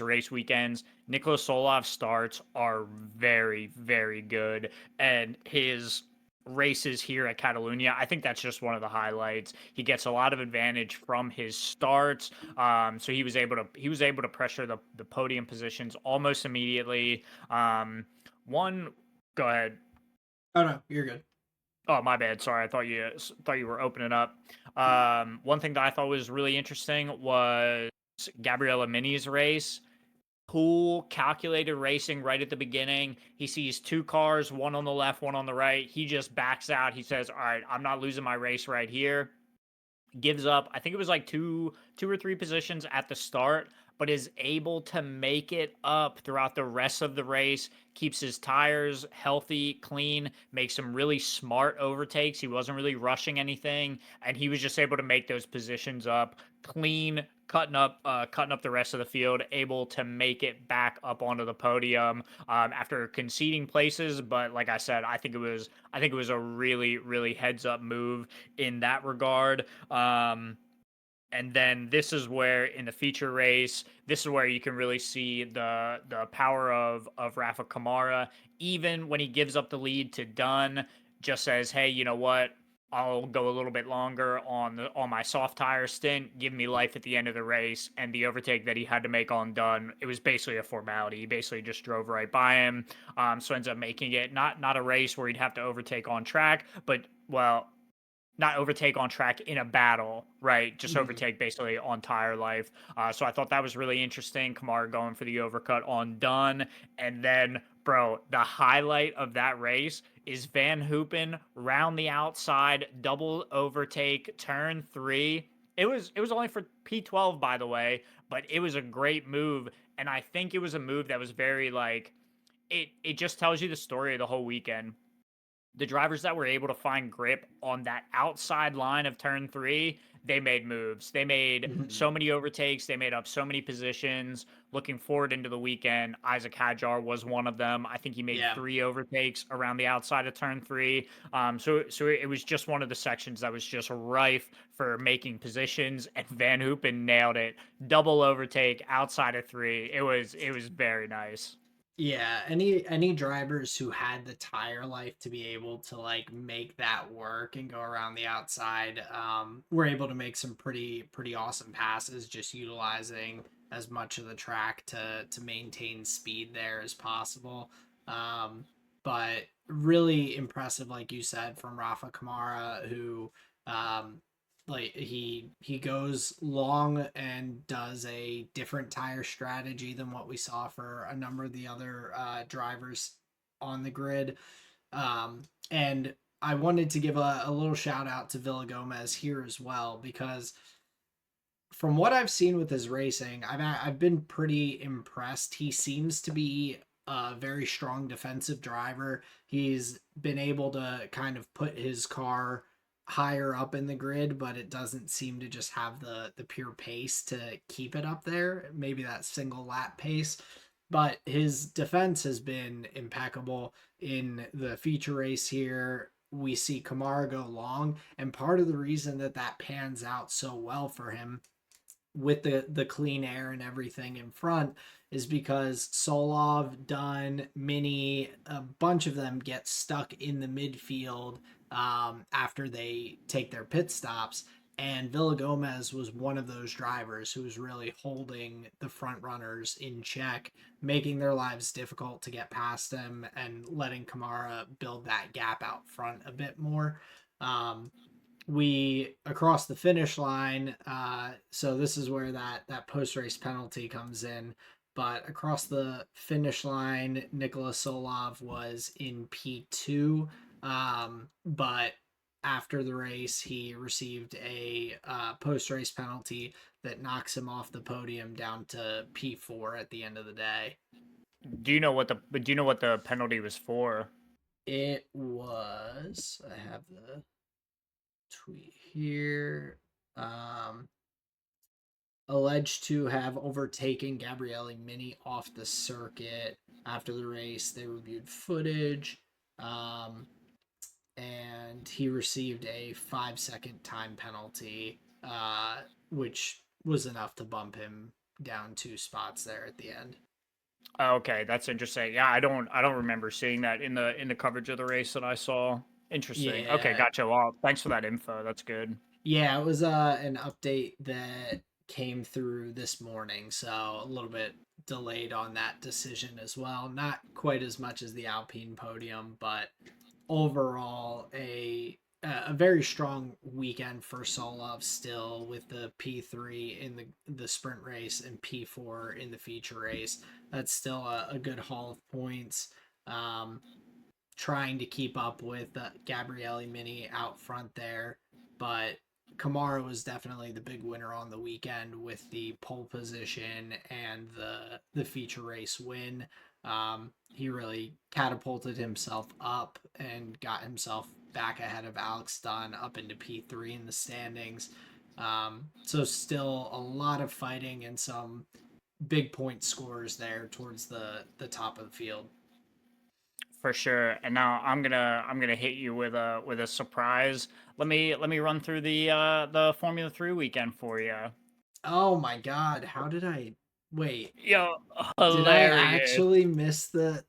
race weekends. Nicholas Solov's starts are very, very good. And his races here at Catalunya, I think that's just one of the highlights. He gets a lot of advantage from his starts. So he was able to pressure the podium positions almost immediately. One Go ahead. Oh no, you're good. Oh, my bad. Sorry, I thought you were opening up. One thing that I thought was really interesting was Gabriella Mini's race. Cool, calculated racing right at the beginning. He sees two cars, one on the left, one on the right. He just backs out. He says, "All right, I'm not losing my race right here." Gives up, I think it was like two or three positions at the start, but is able to make it up throughout the rest of the race, keeps his tires healthy, clean, makes some really smart overtakes. He wasn't really rushing anything, and he was just able to make those positions up clean, cutting up the rest of the field, able to make it back up onto the podium after conceding places. But like I said, I think it was a really, really heads up move in that regard. And then this is where in the feature race, this is where you can really see the power of Rafa Kamara. Even when he gives up the lead to Dunn, just says, "Hey, you know what? I'll go a little bit longer on my soft tire stint. Give me life at the end of the race." And the overtake that he had to make on Dunn, it was basically a formality. He basically just drove right by him. So ends up making it not a race where he'd have to overtake on track, but well, not overtake on track in a battle, right? Just Mhm. overtake basically on tire life. So I thought that was really interesting. Kamara going for the overcut on Dunn. And then, bro, the highlight of that race is Van Hoopen round the outside, double overtake, turn 3. It was only for P12, by the way, but it was a great move. And I think it was a move that was very like it just tells you the story of the whole weekend. The drivers that were able to find grip on that outside line of turn 3, they made moves. They made Mhm. so many overtakes. They made up so many positions. Looking forward into the weekend, Isaac Hadjar was one of them. I think he made Yeah. 3 overtakes around the outside of turn 3. So it was just one of the sections that was just rife for making positions, and Van Hoopen nailed it. Double overtake outside of 3. It was very nice. Yeah, any drivers who had the tire life to be able to like make that work and go around the outside, were able to make some pretty awesome passes, just utilizing as much of the track to maintain speed there as possible. Um, but really impressive, like you said, from Rafa Kamara, who um, like he goes long and does a different tire strategy than what we saw for a number of the other drivers on the grid. And I wanted to give a little shout out to Villa Gomez here as well, because from what I've seen with his racing, I've been pretty impressed. He seems to be a very strong defensive driver. He's been able to kind of put his car higher up in the grid, but it doesn't seem to just have the pure pace to keep it up there. Maybe that single lap pace. But his defense has been impeccable in the feature race here. We see Kamara go long, and part of the reason that that pans out so well for him with the clean air and everything in front is because Solov, Dunn, Mini, a bunch of them get stuck in the midfield after they take their pit stops. And Villagomez was one of those drivers who was really holding the front runners in check, making their lives difficult to get past them and letting Kamara build that gap out front a bit more. We across the finish line. So this is where that post race penalty comes in. But across the finish line, Nicholas Solov was in P2. But after the race, he received a post race penalty that knocks him off the podium down to P4 at the end of the day. Do you know what the penalty was for? It was, I have the tweet here. Um, Alleged to have overtaken Gabriele Mini off the circuit after the race. They reviewed footage, um, and he received a 5 second time penalty, which was enough to bump him down 2 spots there at the end. Okay, that's interesting. Yeah, I don't remember seeing that in the coverage of the race that I saw. Interesting. Okay, Yeah, gotcha. Well, thanks for that info. That's good. yeah, it was an update that came through this morning, so a little bit delayed on that decision as well. Not quite as much as the Alpine podium, but overall a very strong weekend for Solov still with the P3 in the sprint race and P4 in the feature race. That's still a good haul of points. Um, Trying to keep up with Gabriele Mini out front there, but Kamara was definitely the big winner on the weekend with the pole position and the feature race win. He really catapulted himself up and got himself back ahead of Alex Dunn up into P3 in the standings. So still a lot of fighting and some big point scores there towards the top of the field. For sure. And now I'm gonna hit you with a surprise. Let me run through the Formula 3 weekend for you. Oh my god, how did I wait? Yo, Did I hilarious. actually miss the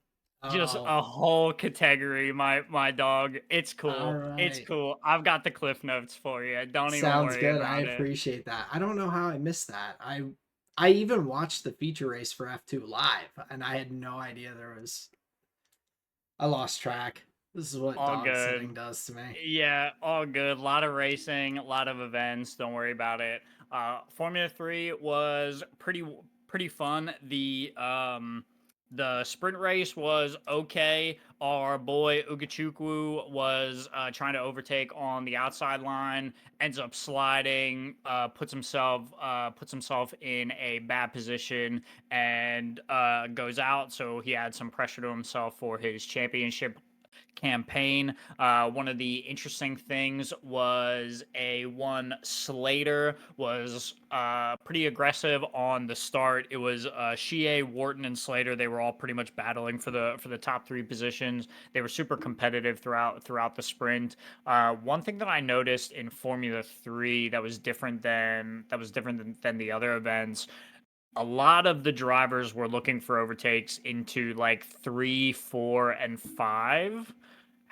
Just Oh, a whole category, my dog. It's all cool. It's right. cool. I've got the cliff notes for you. Don't even Sounds worry good. I about it. appreciate that. I don't know how I missed that. I even watched the feature race for F2 live and I had no idea there was I lost track. This is what All dog sitting good. does to me. Yeah, all good. A lot of racing, a lot of events. Don't worry about it. Formula 3 was pretty fun. The sprint race was okay. Our boy Ugachukwu was trying to overtake on the outside line, ends up sliding, puts himself in a bad position, and goes out. So he had some pressure to himself for his championship campaign. One of the interesting things was a one Slater was pretty aggressive on the start. It was Shea, Wharton, and Slater. They were all pretty much battling for the top three positions. They were super competitive throughout the sprint. One thing that I noticed in Formula Three than the other events, a lot of the drivers were looking for overtakes into like three, four, and five.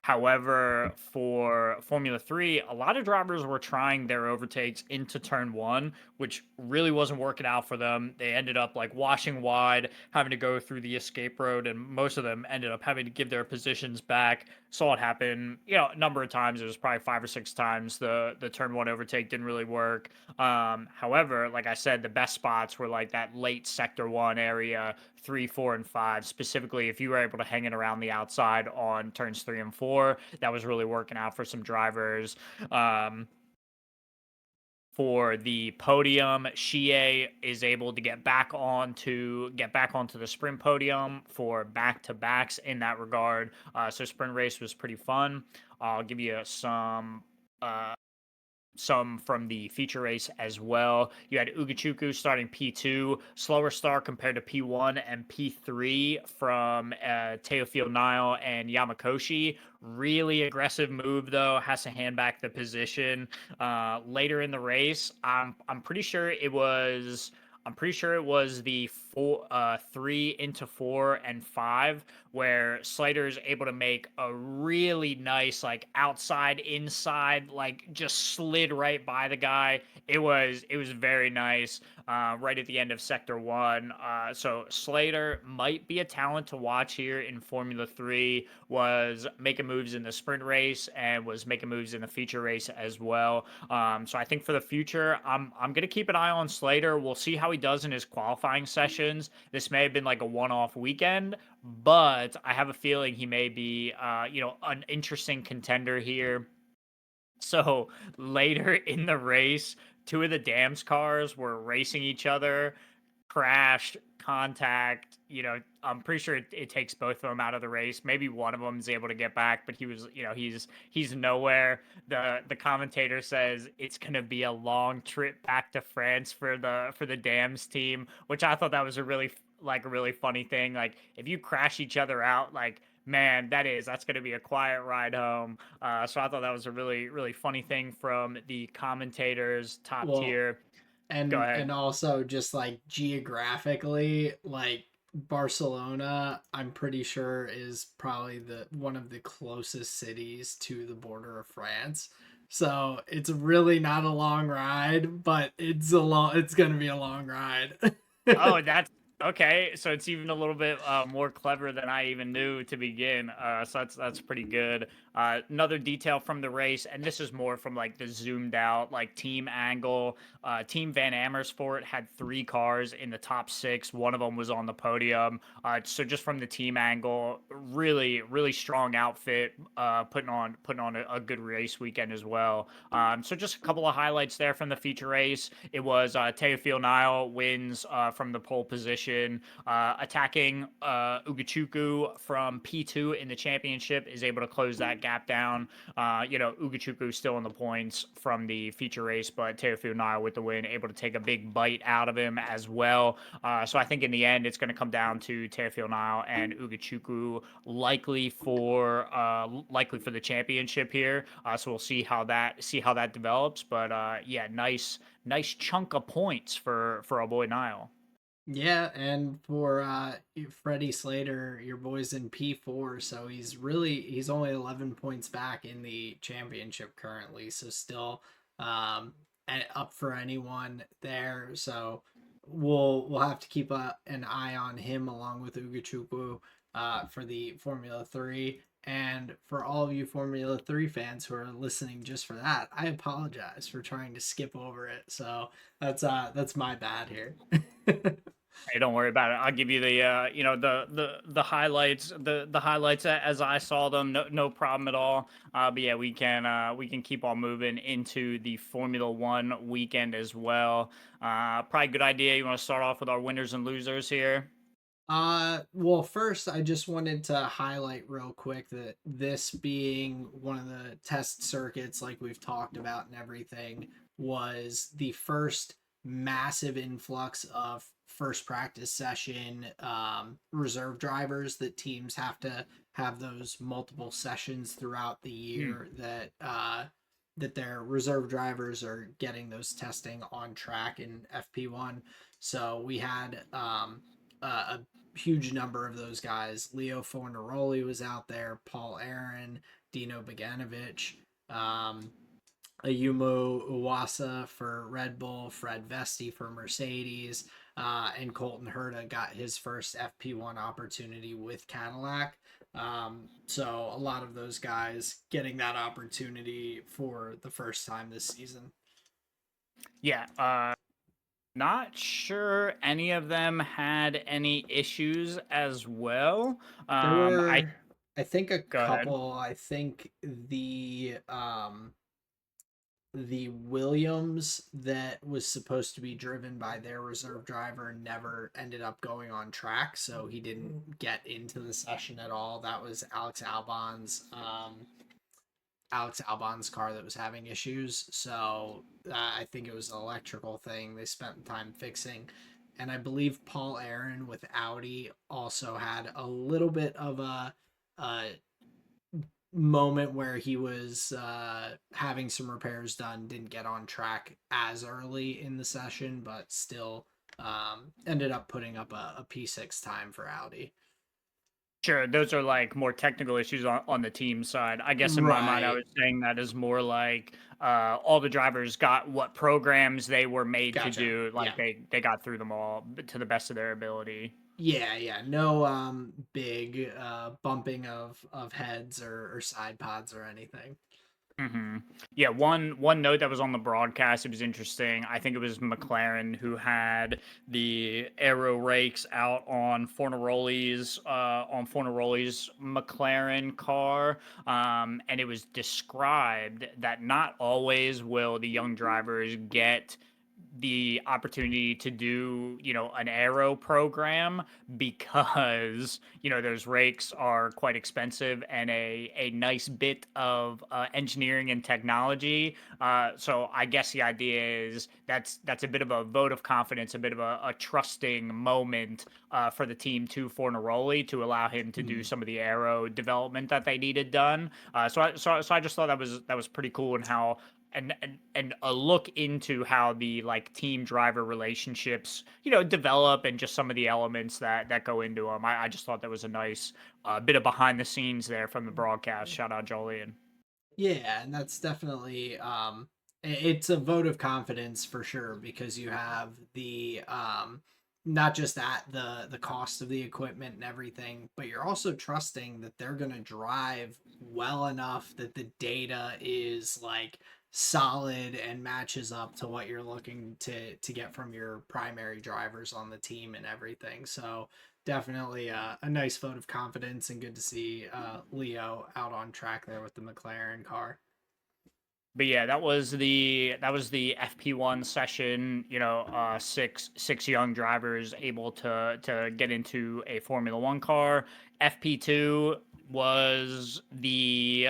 However, for Formula 3, a lot of drivers were trying their overtakes into turn one, which really wasn't working out for them. They ended up like washing wide, having to go through the escape road, and most of them ended up having to give their positions back. Saw it happen, you know, a number of times. It was probably 5 or 6 times. The turn one overtake didn't really work. However, like I said, the best spots were like that late sector one area, three, four, and five. Specifically, if you were able to hang it around the outside on turns three and four, that was really working out for some drivers. Um, for the podium, Shie is able to get back onto the sprint podium for back to backs in that regard. So sprint race was pretty fun. I'll give you some from the feature race as well. You had Ugachuku starting P2, slower start compared to P1 and P3 from Teofil Nile and Yamakoshi. Really aggressive move though, has to hand back the position. Later in the race, I'm pretty sure it was the three into four and five where Slater is able to make a really nice like outside inside like just slid right by the guy. It was very nice. Right at the end of sector one. So Slater might be a talent to watch here in Formula 3. Was making moves in the sprint race and was making moves in the feature race as well. So I think for the future, I'm gonna keep an eye on Slater. We'll see how he does in his qualifying session. predictions, this may have been like a one-off weekend, but I have a feeling he may be, an interesting contender here. So later in the race, two of the Dams cars were racing each other, crashed, contact. I'm pretty sure it takes both of them out of the race. Maybe one of them is able to get back, but he was, he's nowhere. The commentator says it's gonna be a long trip back to France for the Dams team, which I thought that was a really funny thing. Like if you crash each other out, like man, that's going to be a quiet ride home. So I thought that was a really, really funny thing from the commentators, top Well, tier. Go and ahead. also just like geographically, like Barcelona, I'm pretty sure is probably the one of the closest cities to the border of France. So it's really not a long ride, but it's gonna be a long ride. Oh, that's okay. So it's even a little bit more clever than I even knew to begin. So that's pretty good. Another detail from the race, and this is more from like the zoomed out like team angle. Team Van Amersfoort had three cars in the top six. One of them was on the podium. So just from the team angle, really really strong outfit. Putting on a good race weekend as well. So just a couple of highlights there from the feature race. It was Teofil Nile wins from the pole position, attacking Ugachuku from P2 in the championship, is able to close that gap down. Ugachuku still in the points from the feature race, but Teofil Nile with the win, able to take a big bite out of him as well. So I think in the end, it's going to come down to Teofil Nile and Ugachuku, likely for the championship here. So we'll see how that develops. But yeah, nice chunk of points for our boy Nile. Yeah, and for Freddie Slater, your boy's in P4, so he's only 11 points back in the championship currently, so still up for anyone there. So we'll have to keep an eye on him along with Ugachuku for the Formula 3. And for all of you Formula 3 fans who are listening just for that, I apologize for trying to skip over it. So that's my bad here. Hey, don't worry about it. I'll give you the the highlights, the highlights as I saw them. No problem at all. But yeah, we can keep on moving into the Formula One weekend as well. Probably a good idea. You want to start off with our winners and losers here? Well, first, I just wanted to highlight real quick that this being one of the test circuits, like we've talked about and everything, was the first massive influx of first practice session reserve drivers that teams have to have those multiple sessions throughout the Hmm. year that their reserve drivers are getting those testing on track in FP1. So we had a huge number of those guys. Leo Fornaroli was out there, Paul Aaron, Dino Boganovic, um, Ayumu Uwasa for Red Bull, Fred Vesti for Mercedes, and Colton Herta got his first FP1 opportunity with Cadillac. So a lot of those guys getting that opportunity for the first time this season. Yeah. Not sure any of them had any issues as well. There I were, I think, a Go ahead. couple. I think the Williams that was supposed to be driven by their reserve driver never ended up going on track, so he didn't get into the session at all. That was Alex Albon's car that was having issues. So I think it was an electrical thing they spent time fixing. And I believe Paul Aaron with Audi also had a little bit of a moment where he was having some repairs done, didn't get on track as early in the session, but still ended up putting up a P6 time for Audi. Sure, those are like more technical issues on the team side. I guess in my mind, I Right. was saying that is more like all the drivers got what programs they were made to Gotcha. do. Like Yeah. they got through them all to the best of their ability. Yeah, yeah. No big bumping of heads or side pods or anything. hmm Yeah, one note that was on the broadcast, it was interesting. I think it was McLaren who had the aero rakes out on Fornaroli's McLaren car, and it was described that not always will the young drivers get the opportunity to do, an aero program because, those rakes are quite expensive and a nice bit of engineering and technology. So I guess the idea is that's a bit of a vote of confidence, a bit of a trusting moment for the team to Fornaroli to allow him to do Mhm. some of the aero development that they needed done. So I just thought that was pretty cool, and how and a look into how the like team driver relationships develop, and just some of the elements that go into them. I just thought that was a nice bit of behind the scenes there from the broadcast. Shout out Jolien. Yeah, and that's definitely it's a vote of confidence for sure because you have the not just that the cost of the equipment and everything, but you're also trusting that they're going to drive well enough that the data is like solid and matches up to what you're looking to get from your primary drivers on the team and everything. So definitely a nice vote of confidence and good to see Leo out on track there with the McLaren car. But yeah, that was the FP1 session. Six young drivers able to get into a Formula One car. FP2 was the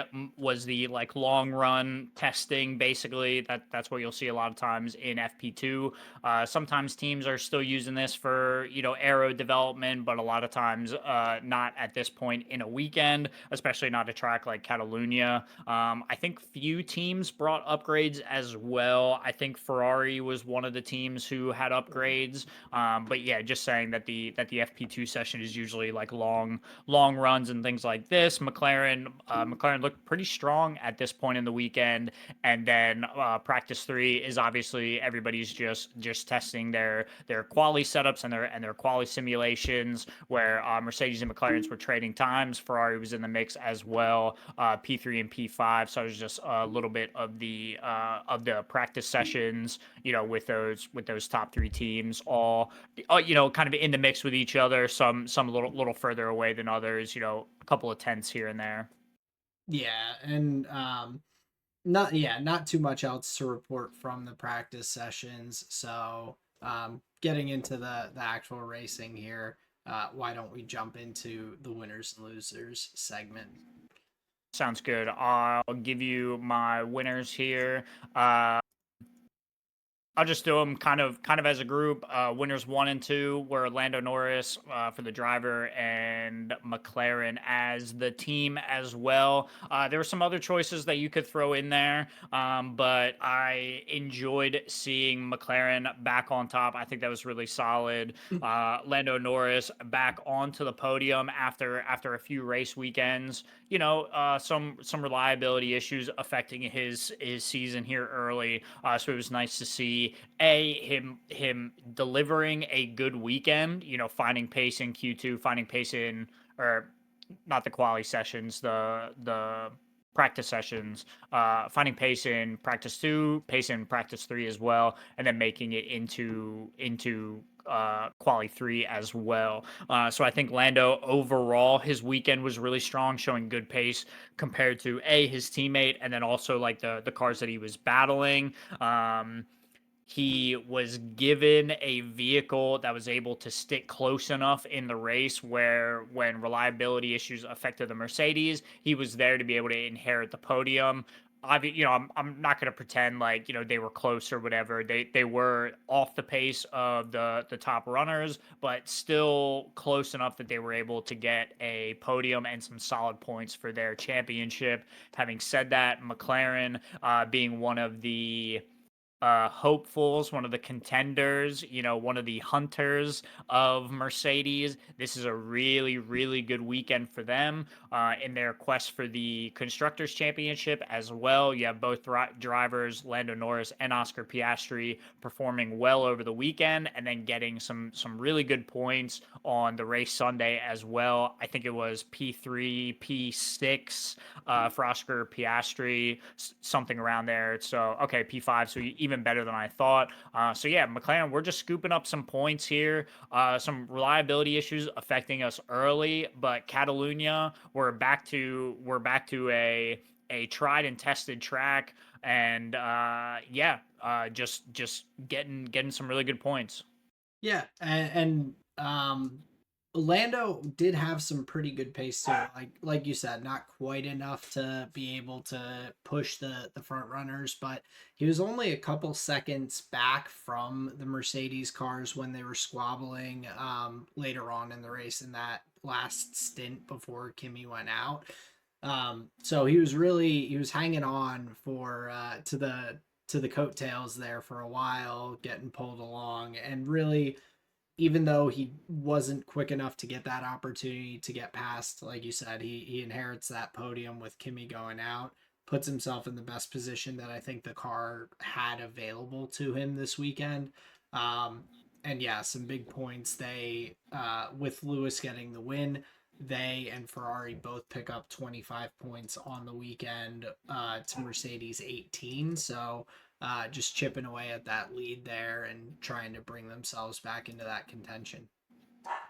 like long run testing. Basically, that's what you'll see a lot of times in FP2. Sometimes teams are still using this for aero development, but a lot of times not at this point in a weekend, especially not a track like Catalunya. I think few teams brought upgrades as well. I think Ferrari was one of the teams who had upgrades. But yeah, just saying that the FP2 session is usually like long runs and things like this. McLaren looked pretty strong at this point in the weekend, and then practice 3 is obviously everybody's just testing their quali setups and their quali simulations, where Mercedes and McLaren's were trading times. Ferrari was in the mix as well, P3 and P5. So it was just a little bit of the practice sessions, with those top 3 teams, all kind of in the mix with each other. Some a little further away than others. A couple of tenths here and there. Yeah, and not too much else to report from the practice sessions. So getting into the actual racing here, why don't we jump into the winners and losers segment? Sounds good. I'll give you my winners here. Uh, I'll just do them kind of as a group. Winners 1 and 2 were Lando Norris for the driver, and McLaren as the team as well. There were some other choices that you could throw in there, but I enjoyed seeing McLaren back on top. I think that was really solid. Lando Norris back onto the podium after a few race weekends. Some reliability issues affecting his season here early. So it was nice to see him delivering a good weekend. Finding pace in Q2, finding pace in, or not the quali sessions, the practice sessions, finding pace in practice 2, pace in practice 3 as well, and then making it into quali 3 as well. So I think Lando overall, his weekend was really strong, showing good pace compared to his teammate, and then also like the cars that he was battling. He was given a vehicle that was able to stick close enough in the race where, when reliability issues affected the Mercedes, he was there to be able to inherit the podium. I'm not going to pretend like they were close or whatever. They were off the pace of the top runners, but still close enough that they were able to get a podium and some solid points for their championship. Having said that, McLaren being one of the hopefuls, one of the contenders, one of the hunters of Mercedes. This is a really, really good weekend for them in their quest for the Constructors' Championship as well. You have both drivers, Lando Norris and Oscar Piastri, performing well over the weekend and then getting some really good points on the race Sunday as well. I think it was P3, P6 for Oscar Piastri, something around there. So, okay, P5, so even better than I thought. So, yeah, McLaren, we're just scooping up some points here. Some reliability issues affecting us early, but Catalunya, we're back to a tried and tested track, and just getting some really good points. Yeah, and Lando did have some pretty good pace too. Like you said, not quite enough to be able to push the front runners, but he was only a couple seconds back from the Mercedes cars when they were squabbling later on in the race in that last stint before Kimi went out. So he was hanging on for to the coattails there for a while, getting pulled along, and really, even though he wasn't quick enough to get that opportunity to get past, like you said, he inherits that podium with Kimi going out, puts himself in the best position that I think the car had available to him this weekend. Um, and yeah, some big points. They with Lewis getting the win, they and Ferrari both pick up 25 points on the weekend to Mercedes 18. So just chipping away at that lead there and trying to bring themselves back into that contention.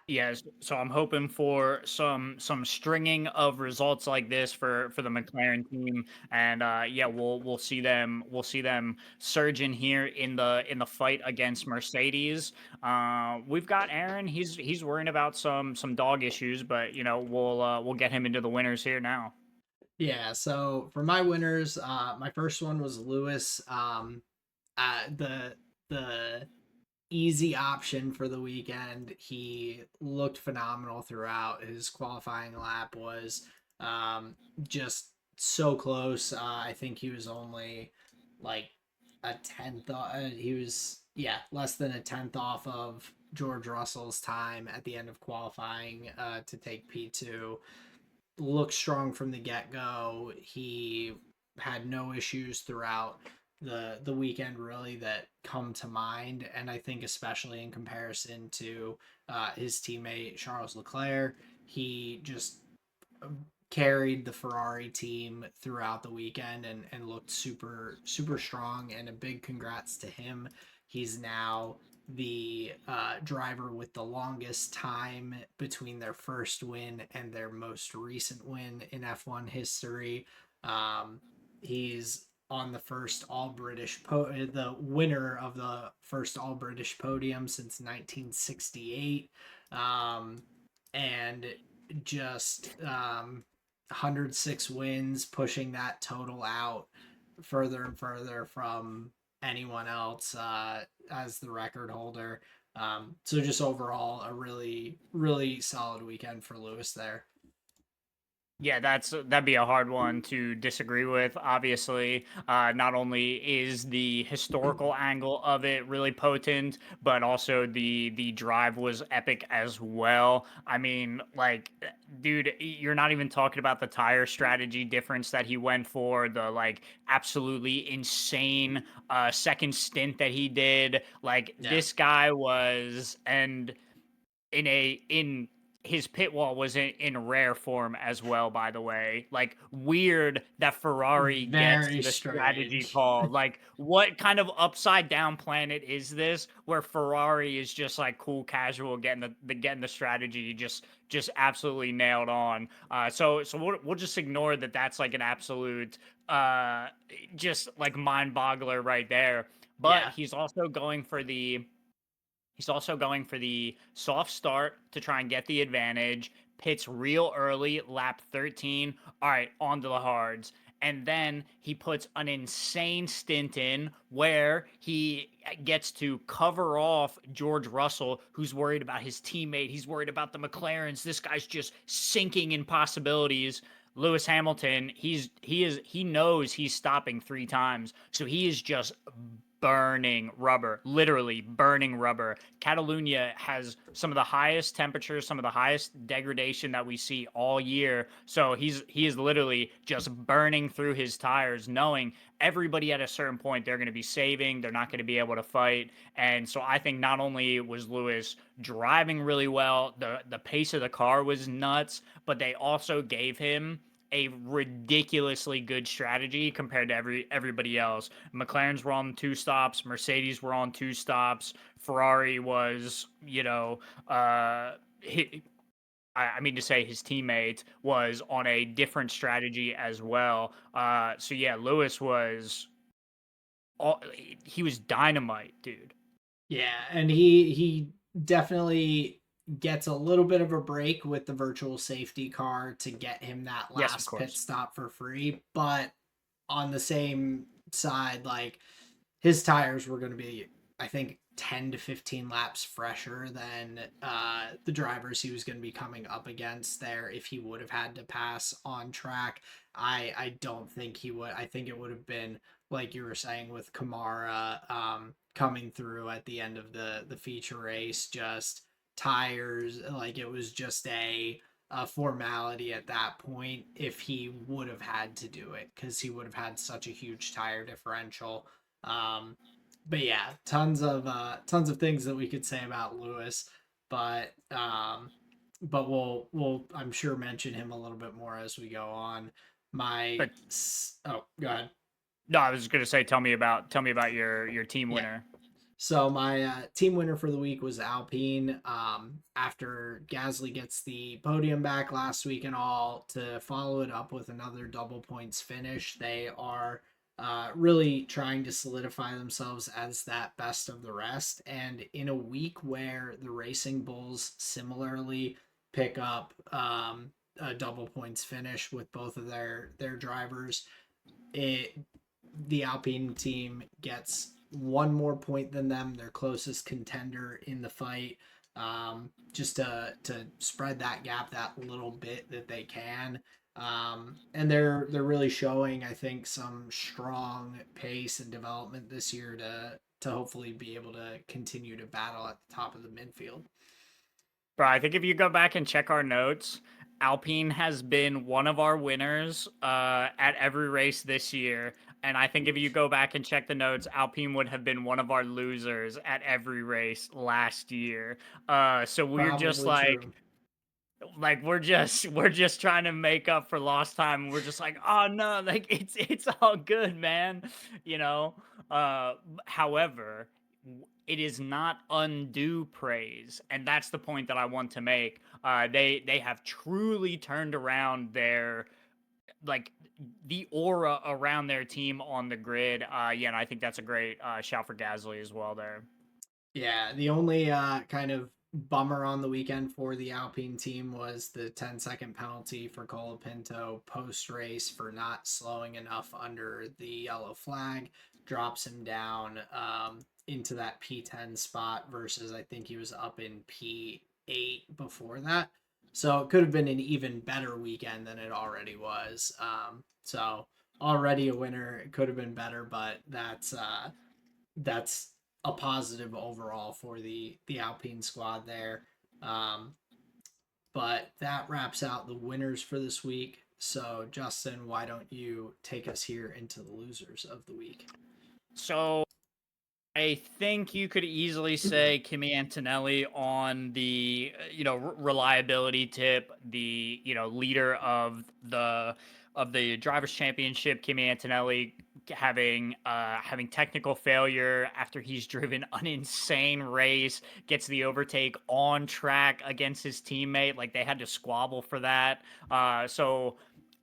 Yes, so I'm hoping for some stringing of results like this for the McLaren team, and yeah, we'll see them surge in here in the fight against Mercedes. We've got Aaron. He's worrying about some dog issues, but we'll get him into the winners here now. Yeah, so for my winners, my first one was Lewis. The easy option for the weekend. He looked phenomenal throughout. His qualifying lap was just so close. I think he was only like a tenth. He was, yeah, less than a tenth off of George Russell's time at the end of qualifying to take P2. Looked strong from the get go. He had no issues throughout the weekend really that come to mind, and I think especially in comparison to his teammate Charles Leclerc, he just carried the Ferrari team throughout the weekend and looked super strong. And a big congrats to him. He's now the driver with the longest time between their first win and their most recent win in F1 history. He's on the first all the winner of the first all British podium since 1968. And just 106 wins, pushing that total out further and further from anyone else as the record holder. So just overall, a really solid weekend for Lewis there. Yeah, that'd be a hard one to disagree with. Obviously, not only is the historical angle of it really potent, but also the drive was epic as well. I mean, like, dude, you're not even talking about the tire strategy difference that he went for, the like absolutely insane second stint that he did. Like, Yeah, this guy was and in his pit wall was in rare form as well, by the way. Like, weird that Ferrari gets very the strategy strange. call. Like, what kind of upside down planet is this where Ferrari is just like cool casual getting the strategy just absolutely nailed on. So we'll just ignore that. That's like an absolute just like mind boggler right there. But Yeah, he's also going for the soft start to try and get the advantage. Pits real early, lap 13. All right, on to the hards. And then he puts an insane stint in where he gets to cover off George Russell, who's worried about his teammate. He's worried about the McLarens. This guy's just sinking in possibilities. Lewis Hamilton, he knows he's stopping 3 times, so he is just burning rubber, literally burning rubber. Catalunya has some of the highest temperatures, some of the highest degradation that we see all year. So he is literally just burning through his tires, knowing everybody at a certain point they're going to be saving, they're not going to be able to fight. And so I think not only was Lewis driving really well, the pace of the car was nuts, but they also gave him a ridiculously good strategy compared to everybody else. McLaren's were on 2 stops, Mercedes were on 2 stops, Ferrari was, I mean to say his teammate was on a different strategy as well. So yeah, Lewis was he was dynamite, dude. Yeah, and he definitely gets a little bit of a break with the virtual safety car to get him that Yes, of last pit course. stop for free, but on the same side, like his tires were going to be, I think, 10 to 15 laps fresher than the drivers he was going to be coming up against there if he would have had to pass on track. I don't think he would. I think it would have been like you were saying with Kamara coming through at the end of the feature race, just tires, like it was just a formality at that point if he would have had to do it because he would have had such a huge tire differential. um but yeah, tons of things that we could say about Lewis, but we'll I'm sure mention him a little bit more as we go on. My But oh, go ahead. no, I was just gonna say, tell me about your team Yeah. winner. So my team winner for the week was Alpine. After Gasly gets the podium back last week and all, to follow it up with another double points finish, they are really trying to solidify themselves as that best of the rest. And in a week where the Racing Bulls similarly pick up a double points finish with both of their drivers, it the Alpine team gets one more point than them, their closest contender in the fight, just to spread that gap that little bit that they can. And they're really showing, I think, some strong pace and development this year to hopefully be able to continue to battle at the top of the midfield. Bro, I think if you go back and check our notes, Alpine has been one of our winners at every race this year. And I think if you go back and check the notes, Alpine would have been one of our losers at every race last year. So we're just Probably true. we're just trying to make up for lost time. We're just like, oh no, like it's all good, man. You know. However, it is not undue praise, and that's the point that I want to make. They have truly turned around their like the aura around their team on the grid. Yeah, and I think that's a great shout for Gasly as well there. Yeah, the only kind of bummer on the weekend for the Alpine team was the 10-second penalty for Colapinto post race for not slowing enough under the yellow flag. Drops him down into that P10 spot versus I think he was up in P8 before that. So it could have been an even better weekend than it already was. So already a winner. It could have been better, but that's a positive overall for the Alpine squad there. Um, but that wraps out the winners for this week. So Justin, why don't you take us here into the losers of the week? So I think you could easily say Kimi Antonelli on the reliability tip, the leader of the drivers championship. Kimi Antonelli having technical failure after he's driven an insane race, gets the overtake on track against his teammate. Like they had to squabble for that. So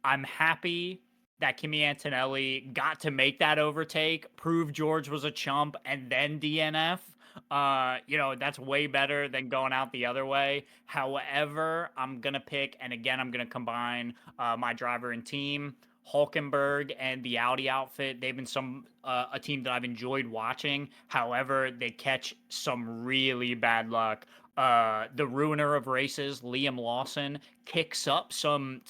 I'm happy that Kimi Antonelli got to make that overtake, prove George was a chump, and then DNF. That's way better than going out the other way. However, I'm gonna pick, and again, I'm gonna combine my driver and team. Hulkenberg and the Audi outfit, they've been a team that I've enjoyed watching. However, they catch some really bad luck. The ruiner of races, Liam Lawson, kicks up some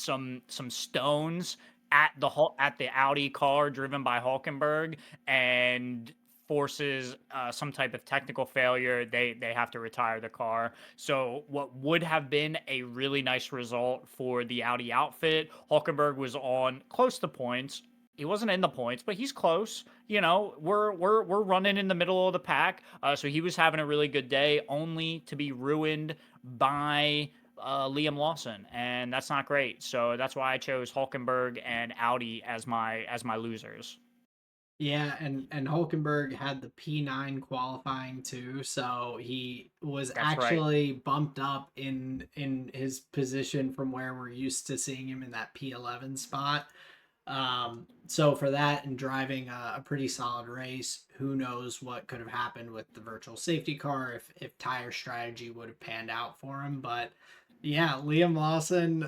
stones at the Audi car driven by Hulkenberg and forces some type of technical failure, they have to retire the car. So what would have been a really nice result for the Audi outfit, Hulkenberg was on close to points. He wasn't in the points, but he's close. You know, we're running in the middle of the pack. So he was having a really good day, only to be ruined by Liam Lawson, and that's not great. So that's why I chose Hulkenberg and Audi as my losers. Yeah, and Hulkenberg had the P9 qualifying too, so he was That's right. actually bumped up in his position from where we're used to seeing him in that P11 spot. So for that and driving a pretty solid race, who knows what could have happened with the virtual safety car if tire strategy would have panned out for him. But yeah, Liam Lawson,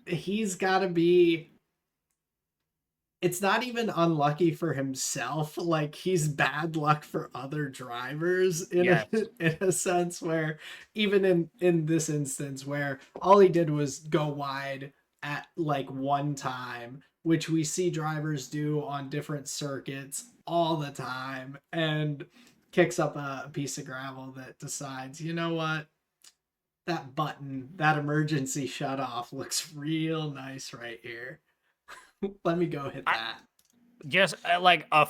he's got to be. It's not even unlucky for himself. Like he's bad luck for other drivers in a Yes. in a sense where even in this instance where all he did was go wide at like one time, which we see drivers do on different circuits all the time, and kicks up a piece of gravel that decides, you know what, that button, that emergency shut off looks real nice right here. Let me go hit I that. just like a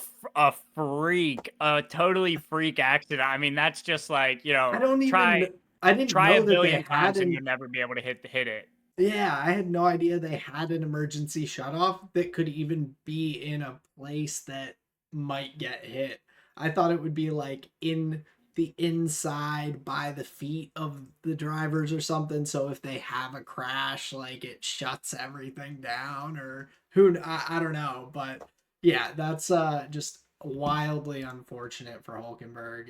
freak, a totally freak accident. I mean, that's just like, I don't try even I didn't try a know that they billion had times and you'll an never be able to hit it. yeah, I had no idea they had an emergency shutoff that could even be in a place that might get hit. I thought it would be like in the inside by the feet of the drivers or something. So if they have a crash, like it shuts everything down or I don't know. But yeah, that's just wildly unfortunate for Hulkenberg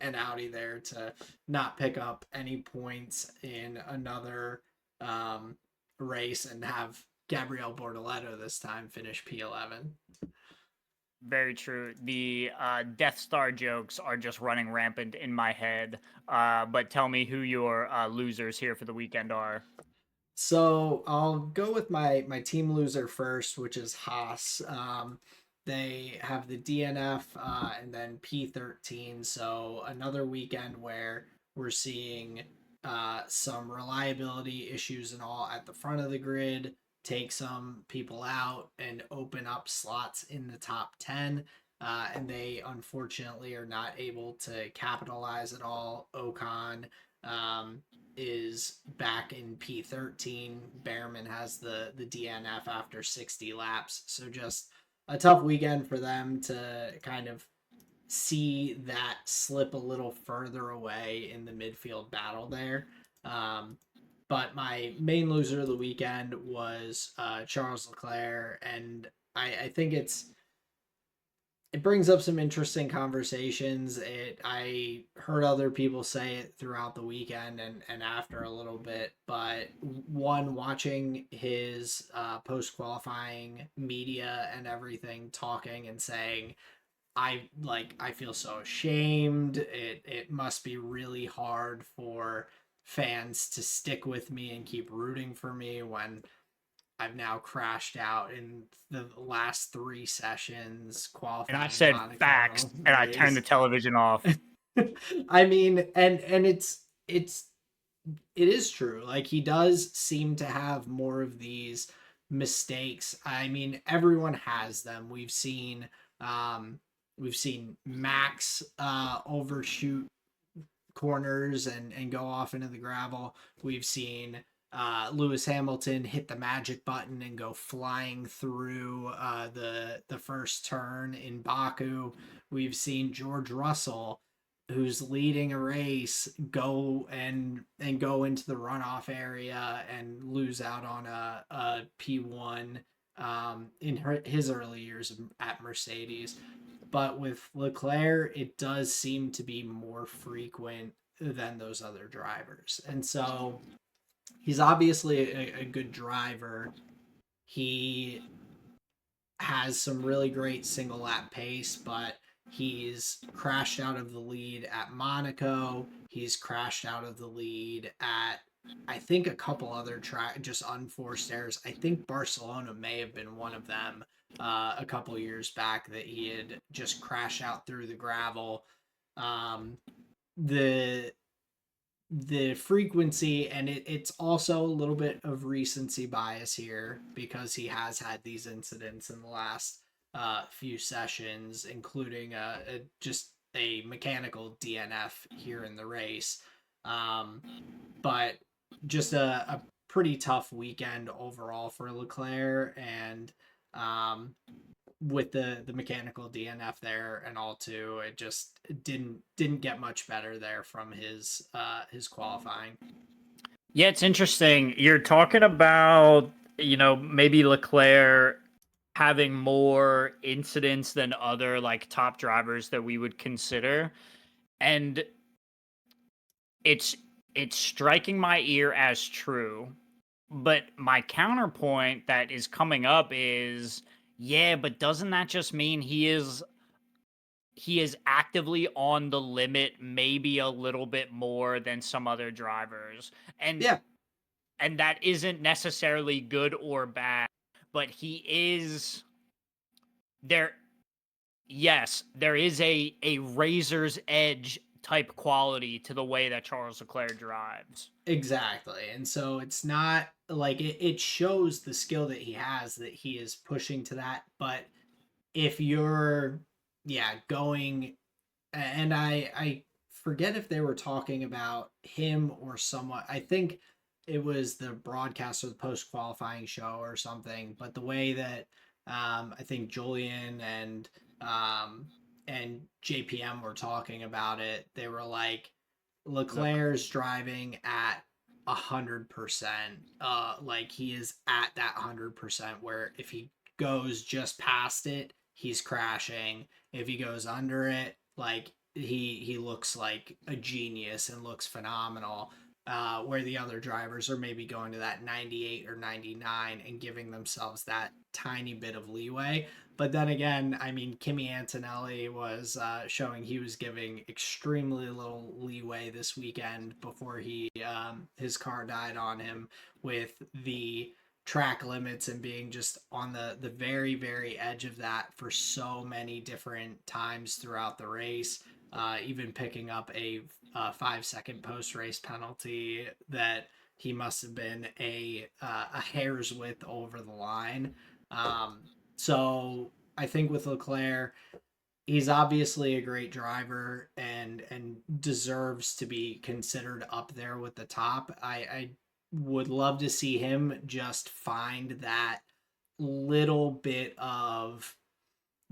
and Audi there to not pick up any points in another um, race and have Gabriel Bortoleto this time finish P11. Very true. The Death Star jokes are just running rampant in my head. But tell me who your losers here for the weekend are. So I'll go with my team loser first, which is Haas. They have the DNF and then P13. So another weekend where we're seeing some reliability issues and all at the front of the grid, take some people out and open up slots in the top 10. And they unfortunately are not able to capitalize at all. Ocon um, is back in P13. Behrman has the DNF after 60 laps. So just a tough weekend for them to kind of see that slip a little further away in the midfield battle there. Um, but my main loser of the weekend was Charles Leclerc, and I think it brings up some interesting conversations. I heard other people say it throughout the weekend and after a little bit, but one watching his post qualifying media and everything talking and saying I feel so ashamed. It must be really hard for fans to stick with me and keep rooting for me when I've now crashed out in the last three sessions, And I qualifying said facts, Monaco and I turned race. the television off. I mean, and it is true. Like he does seem to have more of these mistakes. I mean, everyone has them. Um we've seen Max overshoot corners and go off into the gravel. We've seen Lewis Hamilton hit the magic button and go flying through the first turn in Baku. We've seen George Russell, who's leading a race, go into the runoff area and lose out on a P1 in his early years at Mercedes. But with Leclerc, it does seem to be more frequent than those other drivers. And so he's obviously a good driver. He has some really great single lap pace, but he's crashed out of the lead at Monaco. He's crashed out of the lead at I think a couple other just unforced errors. I think Barcelona may have been one of them. a couple years back that he had just crashed out through the gravel. Um, the the frequency, and it's also a little bit of recency bias here because he has had these incidents in the last few sessions, including just a mechanical DNF here in the race. Um, but just a pretty tough weekend overall for Leclerc, and um, with the mechanical DNF there and all too, it just didn't get much better there from his qualifying. Yeah, it's interesting. You're talking about, maybe Leclerc having more incidents than other like top drivers that we would consider. And it's it's striking my ear as true. But my counterpoint that is coming up is, yeah, but doesn't that just mean he is actively on the limit, maybe a little bit more than some other drivers? And Yeah, and that isn't necessarily good or bad, but he is there. Yes, there is a razor's edge type quality to the way that Charles Leclerc drives. exactly. And so it's not like it shows the skill that he has, that he is pushing to that. But if you're, yeah, going, and I forget if they were talking about him or someone. I think it was the broadcast or the post qualifying show or something. But the way that I think Julian um, and JPM were talking about it, they were like, Look, Leclerc's driving at 100%. Like he is at that 100% where if he goes just past it, he's crashing. If he goes under it, like he looks like a genius and looks phenomenal. Where the other drivers are maybe going to that 98 or 99 and giving themselves that tiny bit of leeway. But then again, I mean, Kimi Antonelli was showing he was giving extremely little leeway this weekend before his car died on him with the track limits and being just on the very very edge of that for so many different times throughout the race. Even picking up a 5 second post race penalty that he must have been a hair's width over the line. Um, so I think with Leclerc, he's obviously a great driver and deserves to be considered up there with the top. I would love to see him just find that little bit of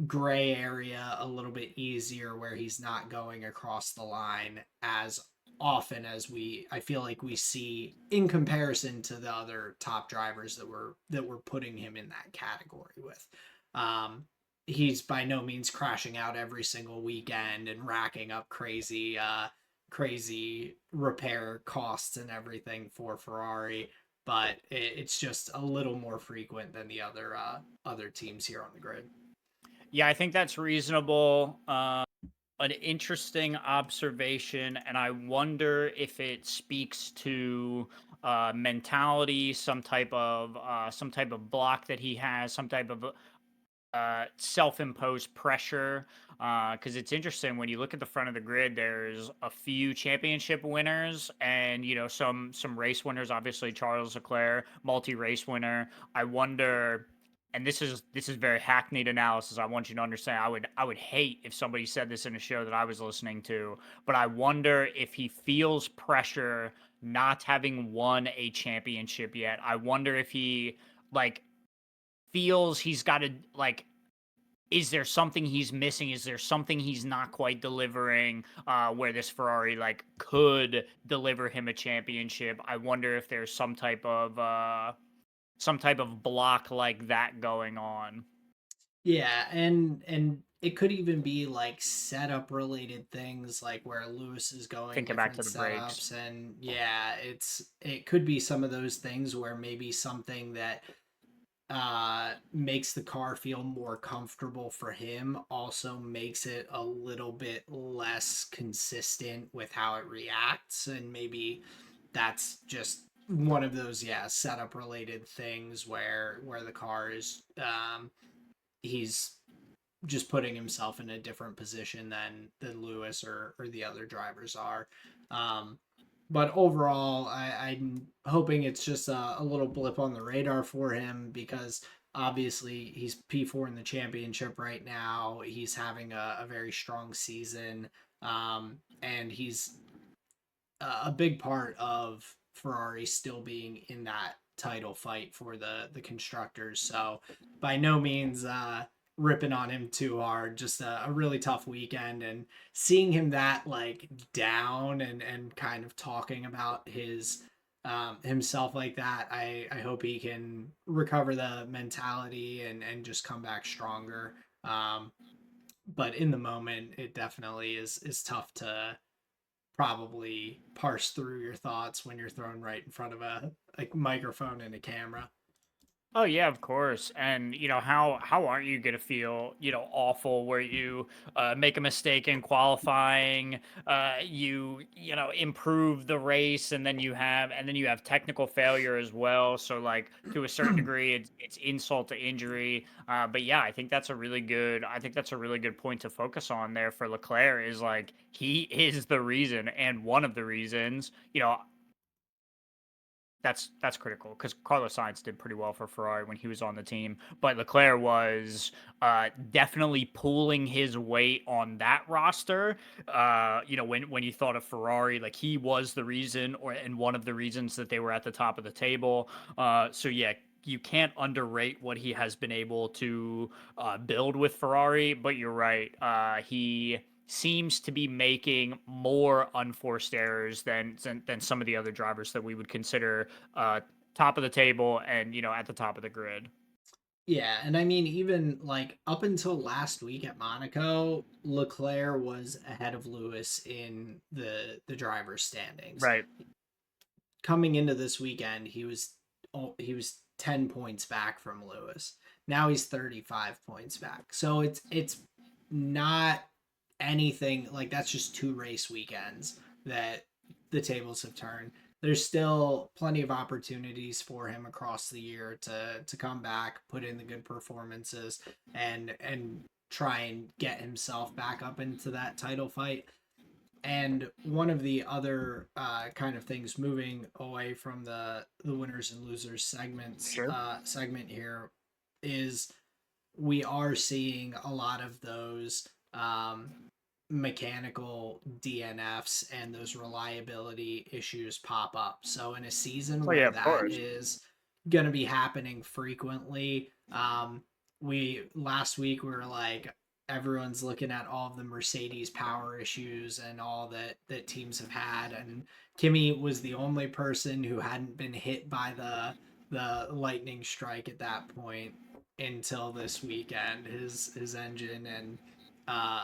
gray area a little bit easier where he's not going across the line as often as I feel like we see in comparison to the other top drivers that we're putting him in that category with. Um, he's by no means crashing out every single weekend and racking up crazy repair costs and everything for Ferrari, but it's just a little more frequent than the other teams here on the grid. yeah, I think that's reasonable. An interesting observation, and I wonder if it speaks to mentality, some type of block that he has, some type of self-imposed pressure. Because it's interesting when you look at the front of the grid. There's a few championship winners, and some race winners. Obviously, Charles Leclerc, multi-race winner. I wonder, and this is very hackneyed analysis. I want you to understand. I would hate if somebody said this in a show that I was listening to, but I wonder if he feels pressure not having won a championship yet. I wonder if he like feels he's got to like, is there something he's missing? Is there something he's not quite delivering where this Ferrari like could deliver him a championship? I wonder if there's some type of block like that going on. Yeah, and it could even be like setup related things, like where Lewis is going Thinking back different to the brakes. setups, and yeah, it could be some of those things where maybe something that makes the car feel more comfortable for him also makes it a little bit less consistent with how it reacts, and maybe that's just one of those, yeah, setup related things where the car is he's just putting himself in a different position than Lewis or the other drivers are. Um, but overall, I'm hoping it's just a little blip on the radar for him because obviously he's P4 in the championship right now. He's having a very strong season, and he's a big part of Ferrari still being in that title fight for the constructors. So by no means ripping on him too hard. Just a really tough weekend, and seeing him that like down and kind of talking about his himself like that. I hope he can recover the mentality and just come back stronger. But in the moment, it definitely is tough to probably parse through your thoughts when you're thrown right in front of a like microphone and a camera. Oh yeah, of course. And how aren't you gonna feel awful where you make a mistake in qualifying, you improve the race, and then you have technical failure as well. So like to a certain degree, it's insult to injury. But yeah, I think that's a really good point to focus on there for Leclerc is like he is the reason and one of the reasons. That's critical because Carlos Sainz did pretty well for Ferrari when he was on the team, but Leclerc was definitely pulling his weight on that roster. When you thought of Ferrari, like he was the reason, and one of the reasons that they were at the top of the table. So yeah, you can't underrate what he has been able to build with Ferrari. But you're right, he seems to be making more unforced errors than some of the other drivers that we would consider uh, top of the table and at the top of the grid. Yeah, and I mean even like up until last week at Monaco, Leclerc was ahead of Lewis in the driver's standings. Right. Coming into this weekend, he was 10 points back from Lewis. Now he's 35 points back. So it's not anything like that's just two race weekends that the tables have turned. There's still plenty of opportunities for him across the year to come back, put in the good performances and try and get himself back up into that title fight. And one of the other kind of things moving away from the winners and losers Sure. segment here is we are seeing a lot of those mechanical DNFs and those reliability issues pop up. So in a season Oh yeah, where of that course. is going to be happening frequently, we last week we were like everyone's looking at all of the Mercedes power issues and all that teams have had, and Kimi was the only person who hadn't been hit by the lightning strike at that point until this weekend. His engine and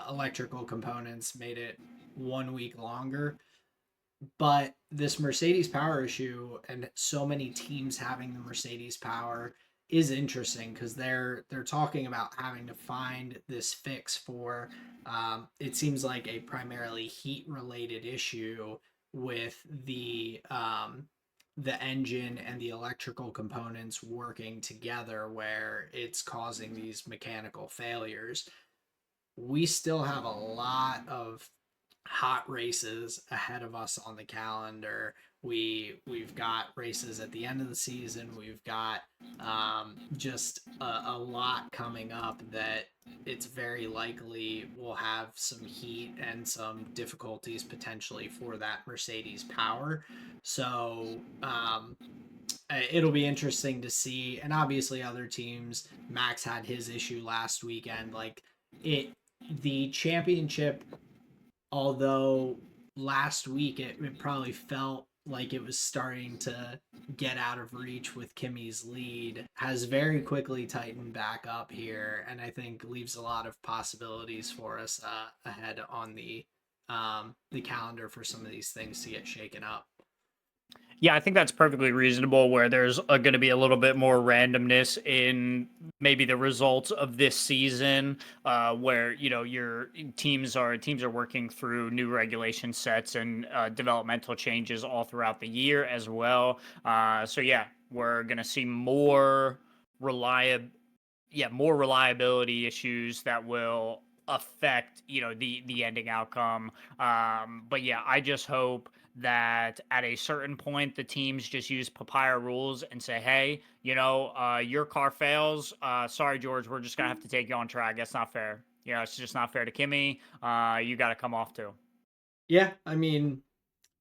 electrical components made it 1 week longer. But this Mercedes power issue and so many teams having the Mercedes power is interesting because they're talking about having to find this fix for it seems like a primarily heat related issue with the engine and the electrical components working together where it's causing these mechanical failures. We still have a lot of hot races ahead of us on the calendar. We've got races at the end of the season. We've got just a lot coming up that it's very likely we'll have some heat and some difficulties potentially for that Mercedes power. So it'll be interesting to see. And obviously, other teams. Max had his issue last weekend. Like it, the championship, although last week it probably felt like it was starting to get out of reach with Kimi's lead, has very quickly tightened back up here, and I think leaves a lot of possibilities for us ahead on the calendar for some of these things to get shaken up. Yeah, I think that's perfectly reasonable where there's going to be a little bit more randomness in maybe the results of this season, where your teams are working through new regulation sets and developmental changes all throughout the year as well. So yeah, we're going to see more reliable more reliability issues that will affect the ending outcome. But yeah, I just hope that at a certain point the teams just use papaya rules and say, hey, your car fails, sorry George, we're just gonna have to take you on track. That's not fair. It's just not fair to Kimi. You got to come off too. Yeah, I mean,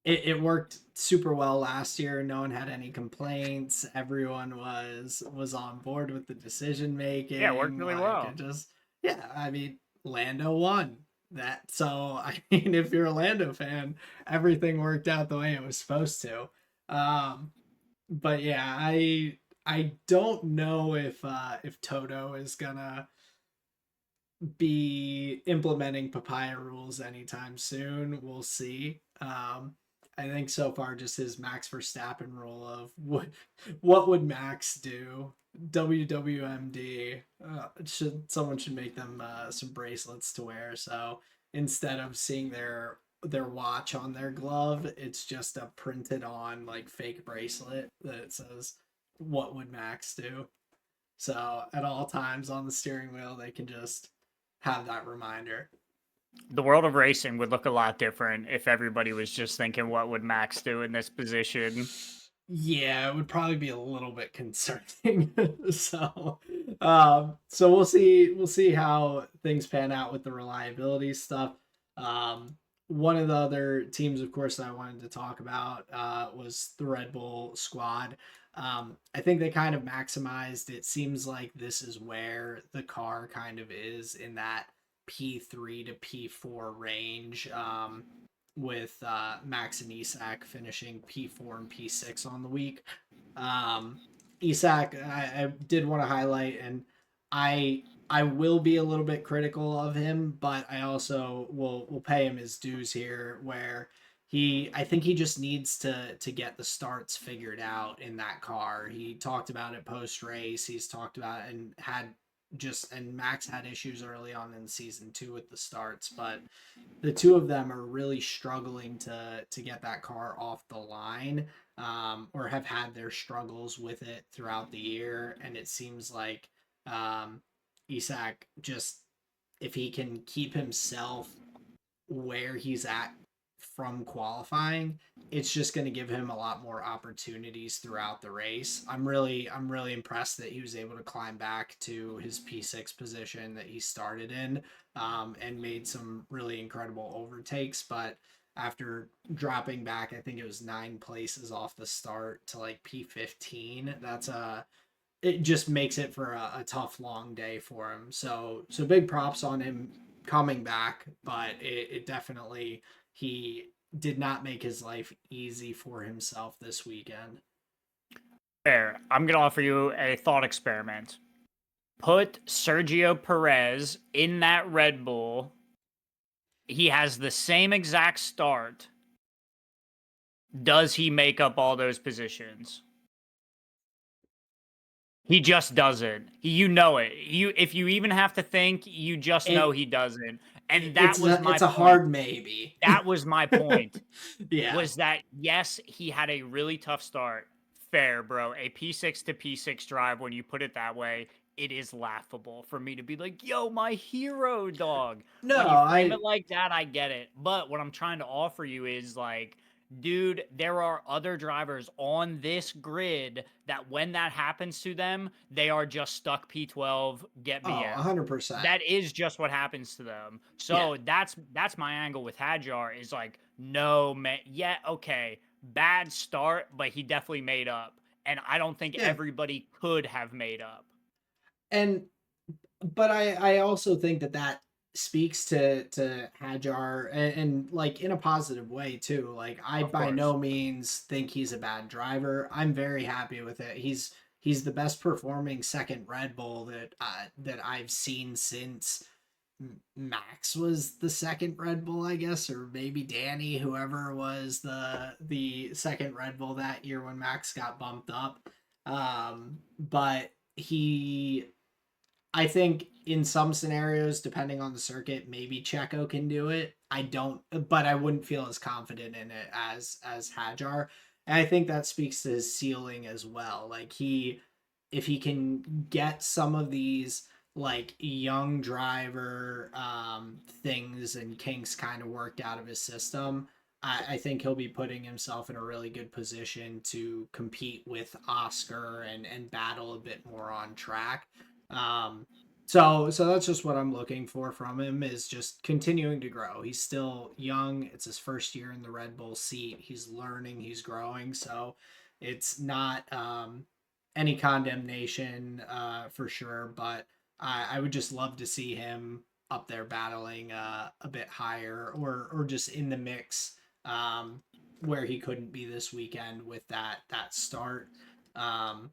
it worked super well last year. No one had any complaints. Everyone was on board with the decision Yeah, it worked making. really Like it well. just yeah, I mean, Lando won that. So I mean, if you're a Lando fan, everything worked out the way it was supposed to. Um, but yeah, I don't know if Toto is gonna be implementing papaya rules anytime soon. We'll see. I think so far just his Max Verstappen rule of what would Max do? WWMD. Someone should make them some bracelets to wear. So instead of seeing their watch on their glove, it's just a printed on like fake bracelet that says what would Max do. So at all times on the steering wheel, they can just have that reminder. The world of racing would look a lot different if everybody was just thinking, what would Max do in this position? Yeah, it would probably be a little bit concerning. So we'll see how things pan out with the reliability stuff. One of the other teams, of course, that I wanted to talk about was the Red Bull squad. I think they kind of maximized. It seems like this is where the car kind of is in that P3 to P4 range. With Max and Isak finishing P4 and P6 on the week. Isak, I did want to highlight, and I will be a little bit critical of him, but I also will pay him his dues here, where I think he just needs to get the starts figured out in that car. He talked about it post race. He's talked about it and Max had issues early on in season 2 with the starts, but the two of them are really struggling to get that car off the line, or have had their struggles with it throughout the year. And it seems like Isak just, if he can keep himself where he's at from qualifying, it's just going to give him a lot more opportunities throughout the race. I'm really impressed that he was able to climb back to his P6 position that he started in, and made some really incredible overtakes. But after dropping back, I think it was 9 places off the start to like P15. It just makes it for a tough long day for him. So big props on him coming back, but it definitely, he did not make his life easy for himself this weekend. Fair. I'm going to offer you a thought experiment. Put Sergio Perez in that Red Bull. He has the same exact start. Does he make up all those positions? He just doesn't. You know it. If you even have to think, you just know It, he doesn't. And that was my it's a point. hard maybe. That was my point. Yeah. Was that yes, he had a really tough start. Fair, bro. A P6 to P6 drive, when you put it that way, it is laughable for me to be like, yo, my hero dog. No, When you frame I it like that, I get it. But what I'm trying to offer you is like, dude, there are other drivers on this grid that when that happens to them, they are just stuck P12, get me oh, out. 100%. That is just what happens to them. Yeah. So that's my angle with Hadjar is like, no, man, yeah, okay, bad start, but he definitely made up. And I don't think Yeah. everybody could have made up. And but I also think that speaks to Hajar, and like in a positive way too. Like I Of by course. no means think he's a bad driver. I'm very happy with it. He's the best performing second Red Bull that I've seen since Max was the second Red Bull, I guess, or maybe Danny, whoever was the second Red Bull that year when Max got bumped up. But I think in some scenarios, depending on the circuit, maybe Checo can do it. I don't, but I wouldn't feel as confident in it as Hajar. And I think that speaks to his ceiling as well. Like if he can get some of these like young driver things and kinks kind of worked out of his system, I think he'll be putting himself in a really good position to compete with Oscar and battle a bit more on track. Um, so that's just what I'm looking for from him, is just continuing to grow. He's still young. It's his first year in the Red Bull seat. He's learning, he's growing. So it's not any condemnation for sure, but I would just love to see him up there battling a bit higher, or just in the mix, where he couldn't be this weekend with that start. Um,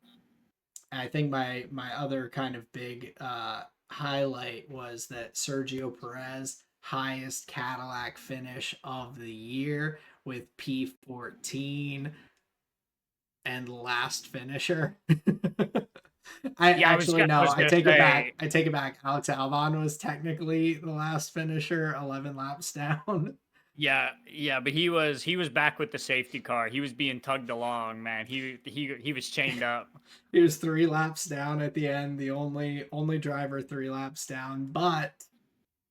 and I think my other kind of big highlight was that Sergio Perez, highest Cadillac finish of the year with P14 and last finisher. I Yeah, actually I no, was I gonna take it back. say, I take it back. Alex Albon was technically the last finisher, 11 laps down. yeah, but he was back with the safety car. He was being tugged along, man. He was chained up. He was 3 laps down at the end, the only driver 3 laps down, but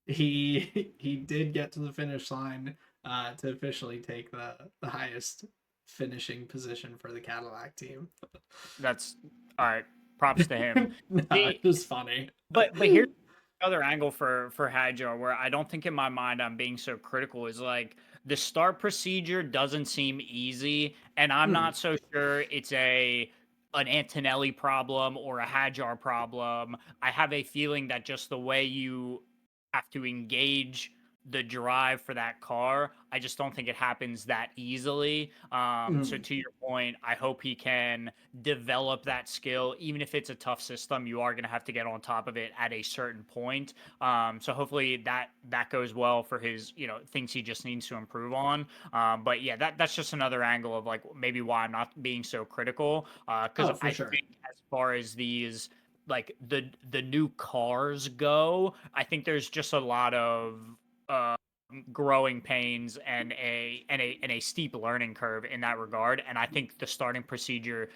he did get to the finish line to officially take the highest finishing position for the Cadillac team. That's all right. Props to him. No, The it's just funny. but here's other angle for Hajar, where I don't think in my mind I'm being so critical, is like the start procedure doesn't seem easy, and I'm Mm, not so sure it's a an Antonelli problem or a Hajar problem. I have a feeling that just the way you have to engage the drive for that car, I just don't think it happens that easily. So mm. to your point, I hope he can develop that skill. Even if it's a tough system, you are going to have to get on top of it at a certain point. So hopefully that goes well for his, things he just needs to improve on. But yeah, that's just another angle of like maybe why I'm not being so critical. Because Oh, for I sure. think as far as these like the new cars go, I think there's just a lot of uh growing pains and a steep learning curve in that regard, and I think the starting procedure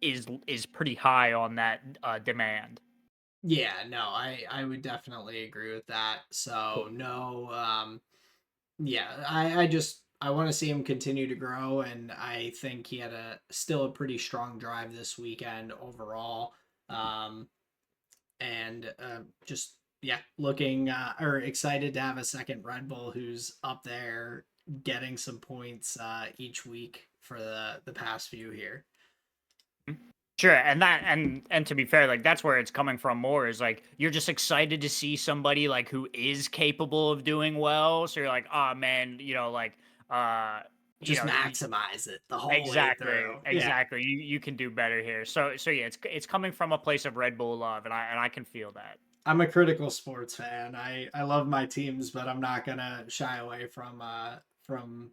is pretty high on that demand. Yeah, no, I would definitely agree with that. So Cool. no, yeah, I want to see him continue to grow, and I think he had a still a pretty strong drive this weekend overall. Um, and just yeah, looking or excited to have a second Red Bull who's up there getting some points each week for the past few here. Sure, and to be fair, like that's where it's coming from more, is like you're just excited to see somebody like who is capable of doing well. So you're like, oh man, uh you Just know, y- maximize it the whole way exactly, through. Yeah. exactly. You can do better here. So yeah, it's coming from a place of Red Bull love, and I can feel that. I'm a critical sports fan. I love my teams, but I'm not gonna shy away from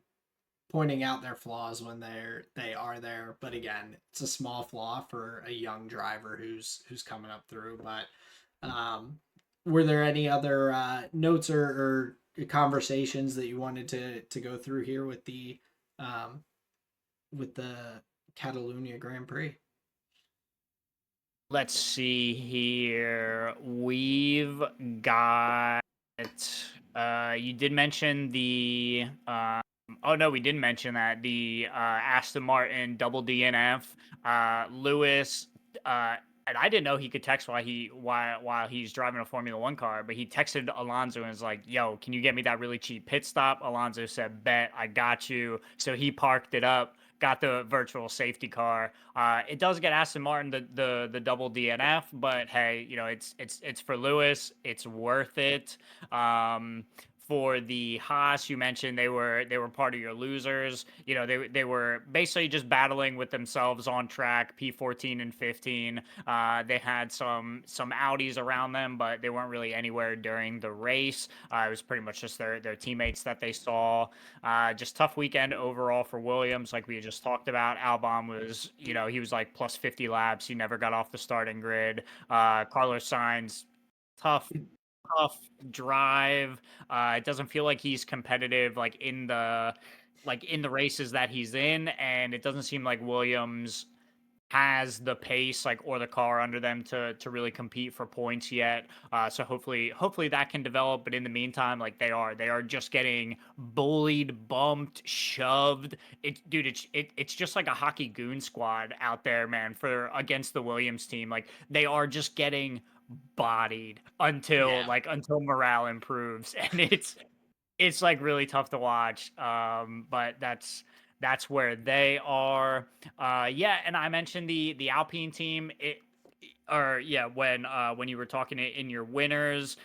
pointing out their flaws when they are there. But again, it's a small flaw for a young driver who's coming up through. But were there any other notes or conversations that you wanted to go through here um, with the Catalunya Grand Prix? Let's see here. We've got you did mention the oh no, we didn't mention that the Aston Martin double DNF. Lewis and I didn't know he could text while he's driving a Formula One car, but he texted Alonso and was like, "Yo, can you get me that really cheap pit stop?" Alonso said, "Bet, I got you." So he parked it up, got the virtual safety car. It does get Aston Martin the double DNF, but hey, it's for Lewis. It's worth it. Um, for the Haas, you mentioned they were part of your losers. They were basically just battling with themselves on track. P14 and 15. They had some Audis around them, but they weren't really anywhere during the race. It was pretty much just their teammates that they saw. Just tough weekend overall for Williams, like we just talked about. Albon was, he was like plus 50 laps. He never got off the starting grid. Carlos Sainz, tough, tough drive. It doesn't feel like he's competitive, like in the races that he's in, and it doesn't seem like Williams has the pace like or the car under them to really compete for points yet. So hopefully that can develop. But in the meantime, like they are just getting bullied, bumped, shoved. It's just like a hockey goon squad out there, man, for against the Williams team. Like they are just getting bodied until Yeah. until morale improves, and it's like really tough to watch. But that's where they are. Yeah, and I mentioned the Alpine team. Or yeah, when you were talking in your winners,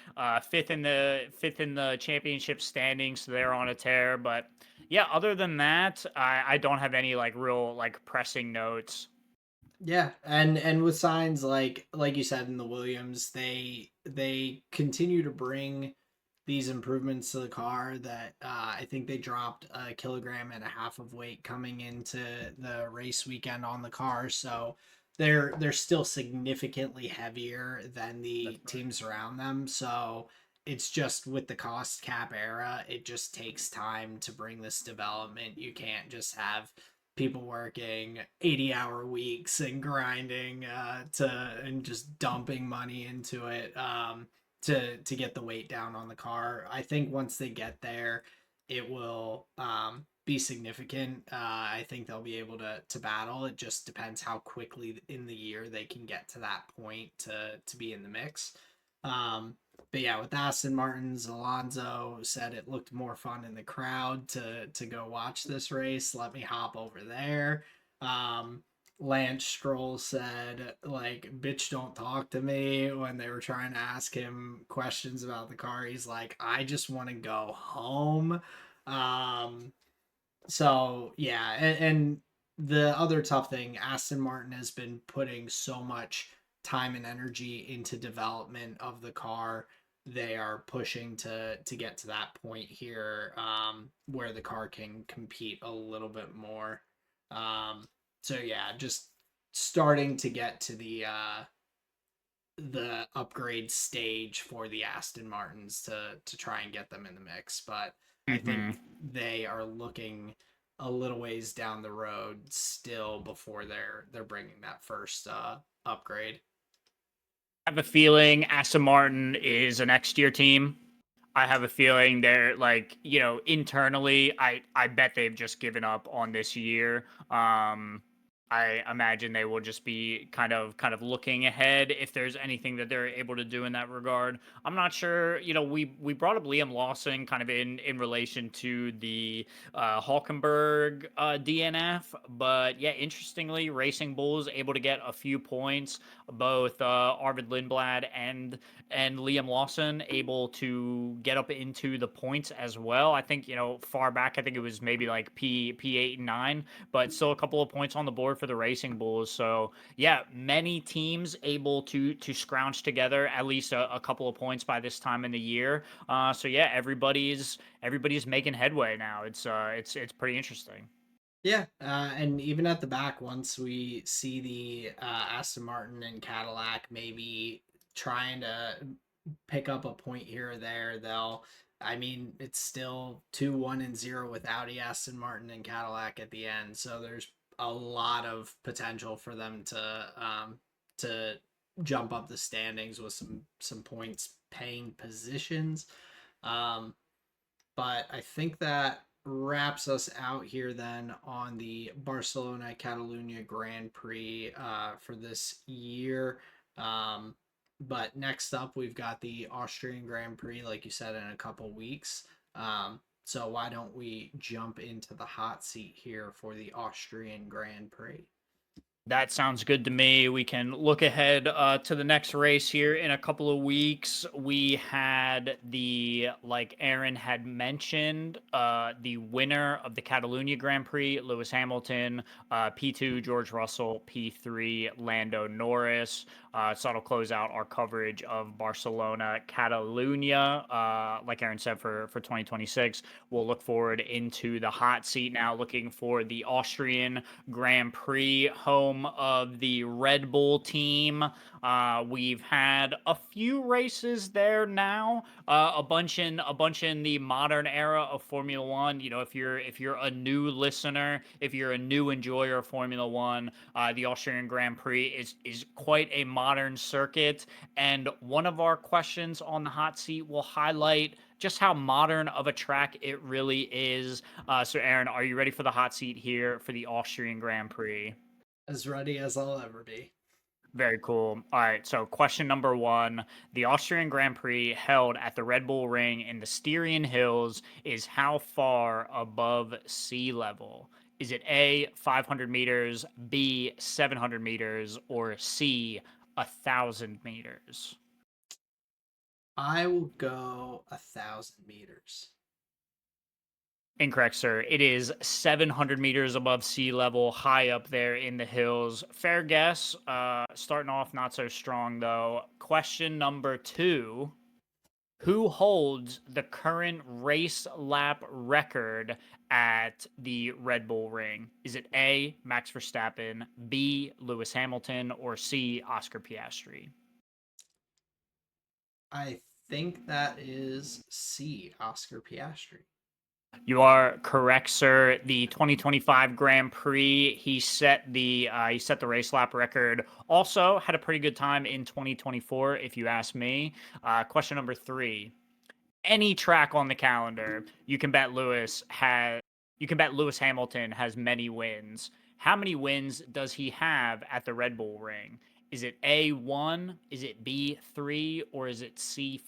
fifth in the championship standings, so they're on a tear. But yeah, other than that, I don't have any like real like pressing notes. Yeah, and with signs like you said in the Williams, they continue to bring these improvements to the car that I think they dropped 1.5 kilograms of weight coming into the race weekend on the car, so they're still significantly heavier than That's the right. teams around them. So it's just with the cost cap era, it just takes time to bring this development. You can't just have people working 80-hour weeks and grinding and just dumping money into it to get the weight down on the car. I think once they get there, it will be significant. I think they'll be able to battle. It just depends how quickly in the year they can get to that point to be in the mix. Um, but yeah, with Aston Martin's, Alonso said it looked more fun in the crowd to go watch this race. Let me hop over there. Um, Lance Stroll said, like, bitch, don't talk to me when they were trying to ask him questions about the car. He's like, I just want to go home. Um, so yeah, and the other tough thing, Aston Martin has been putting so much time and energy into development of the car. They are pushing to get to that point here, where the car can compete a little bit more. So yeah, just starting to get to the upgrade stage for the Aston Martins to try and get them in the mix. But I Hmm. think they are looking a little ways down the road still before they're bringing that first upgrade. I have a feeling Aston Martin is a next year team. I have a feeling they're like, internally, I bet they've just given up on this year. I imagine they will just be kind of looking ahead if there's anything that they're able to do in that regard. I'm not sure. We brought up Liam Lawson kind of in relation to the Hulkenberg DNF, but yeah, interestingly, Racing Bulls able to get a few points. Both Arvid Lindblad and Liam Lawson able to get up into the points as well. I think, far back, I think it was maybe like P8 and 9, but still a couple of points on the board for the Racing Bulls. So yeah, many teams able to scrounge together at least a couple of points by this time in the year. So yeah, everybody's making headway now. It's pretty interesting. Yeah, and even at the back, once we see the Aston Martin and Cadillac maybe trying to pick up a point here or there, they'll. I mean, it's still 2-1-0 with Audi, Aston Martin, and Cadillac at the end. So there's a lot of potential for them to jump up the standings with some points paying positions. Um, but I think that wraps us out here then on the Barcelona Catalunya Grand Prix for this year. Um, but next up, we've got the Austrian Grand Prix, like you said, in a couple weeks. So why don't we jump into the hot seat here for the Austrian Grand Prix? That sounds good to me. We can look ahead to the next race here in a couple of weeks. We had like Aaron had mentioned, the winner of the Catalunya Grand Prix, Lewis Hamilton, P2, George Russell, P3, Lando Norris. So that'll close out our coverage of Barcelona, Catalunya. Like Aaron said, for 2026, we'll look forward into the hot seat now, looking for the Austrian Grand Prix home home of the Red Bull team. We've had a few races there now, a bunch in the modern era of Formula One. You know, if you're a new listener, if you're a new enjoyer of Formula One, the Austrian Grand Prix is quite a modern circuit. And one of our questions on the hot seat will highlight just how modern of a track it really is. So, Aaron, are you ready for the hot seat here for the Austrian Grand Prix? As ready as I'll ever be. Very cool. All right, so question number one. The Austrian Grand Prix held at the Red Bull Ring in the Styrian Hills is how far above sea level? Is it A, 500 meters, B, 700 meters, or C, 1,000 meters? I will go 1,000 meters. Incorrect, sir. It is 700 meters above sea level, high up there in the hills. Fair guess. Starting off not so strong, though. Question number two. Who holds the current race lap record at the Red Bull Ring? Is it A, Max Verstappen, B, Lewis Hamilton, or C, Oscar Piastri? I think that is C, Oscar Piastri. You are correct, sir. The 2025 Grand Prix, he set the race lap record. Also had a pretty good time in 2024, if you ask me. Question number three: any track on the calendar, you can bet Lewis Hamilton has many wins. How many wins does he have at the Red Bull Ring? Is it A1? Is it B3? Or is it C5?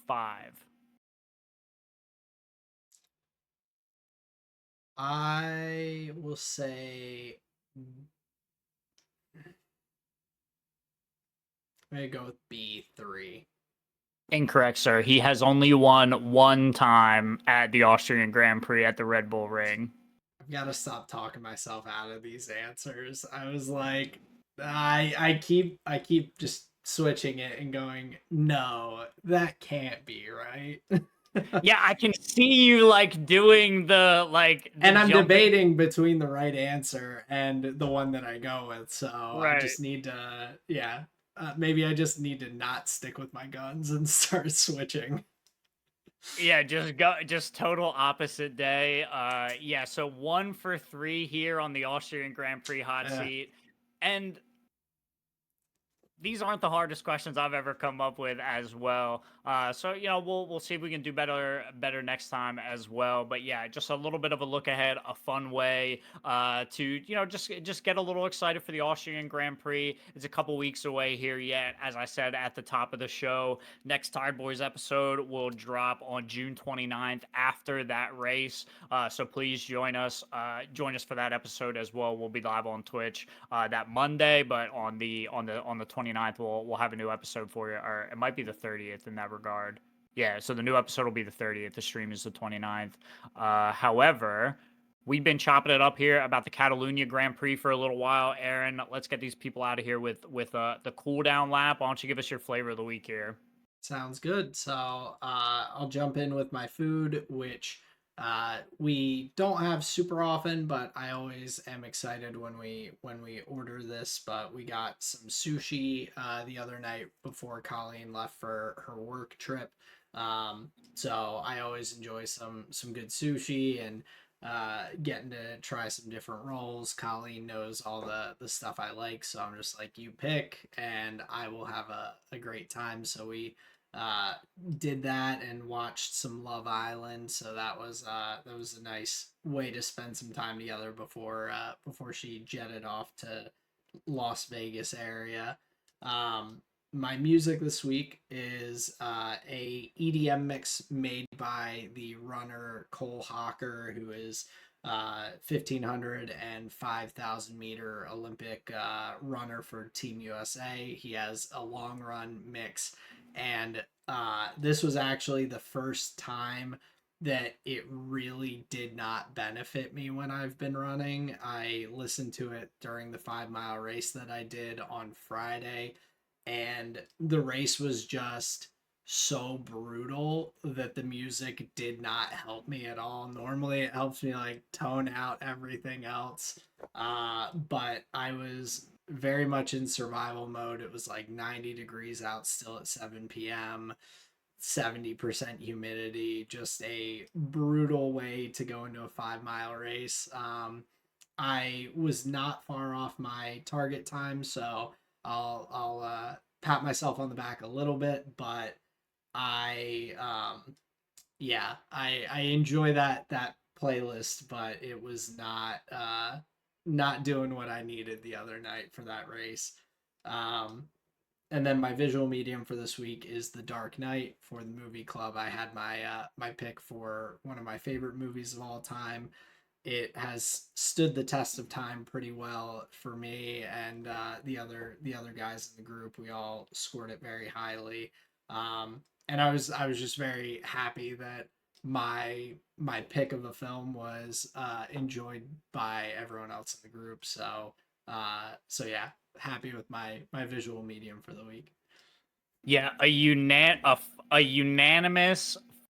I will say I'm gonna go with B3. Incorrect, sir. He has only won one time at the Austrian Grand Prix at the Red Bull Ring. I've got to stop talking myself out of these answers. I was like, I keep just switching it and going, no, that can't be right. Yeah, I can see you like doing the And I'm jumping. debating between the right answer and the one that I go with. So I Right. just need to, yeah, maybe I just need to not stick with my guns and start switching. Yeah, just total opposite day. Yeah, so 1 for 3 here on the Austrian Grand Prix hot Uh, seat. And these aren't the hardest questions I've ever come up with as well. So we'll see if we can do better next time as well. But yeah, just a little bit of a look ahead, a fun way to just get a little excited for the Austrian Grand Prix. It's a couple weeks away here yet. As I said at the top of the show, next Tired Boys episode will drop on June 29th after that race. So please join us. Join us for that episode as well. We'll be live on Twitch that Monday, but on the 29th, we'll have a new episode for you, or it might be the 30th in that regard. Yeah, so the new episode will be the 30th. The stream is the 29th. However, we've been chopping it up here about the Catalunya Grand Prix for a little while. Aaron, let's get these people out of here with the cool down lap. Why don't you give us your flavor of the week here? Sounds good. So I'll jump in with my food, which we don't have super often, but I always am excited when we order this. But we got some sushi the other night before Colleen left for her work trip. So I always enjoy some good sushi and getting to try some different rolls. Colleen knows all the stuff I like, so I'm just like, you pick and I will have a great time. So we uh did that and watched some Love Island, so that was a nice way to spend some time together before she jetted off to Las Vegas area. My music this week is a EDM mix made by the runner Cole Hawker, who is 1500 and 5000 meter Olympic runner for Team USA. He has a long run mix, and this was actually the first time that it really did not benefit me when I've been running. I listened to it during the 5 mile race that I did on Friday, and the race was just so brutal that the music did not help me at all. Normally it helps me like tone out everything else. But I was very much in survival mode. It was like 90 degrees out still at 7 p.m., 70% humidity, just a brutal way to go into a 5 mile race. I was not far off my target time, so I'll pat myself on the back a little bit, but I yeah, I enjoy that playlist, but it was not doing what I needed the other night for that race. Um, and then my visual medium for this week is The Dark Knight for the movie club. I had my pick for one of my favorite movies of all time. It has stood the test of time pretty well for me and the other guys in the group. We all scored it very highly, and I was just very happy that my pick of a film was enjoyed by everyone else in the group. So yeah, happy with my visual medium for the week. Yeah, a unanimous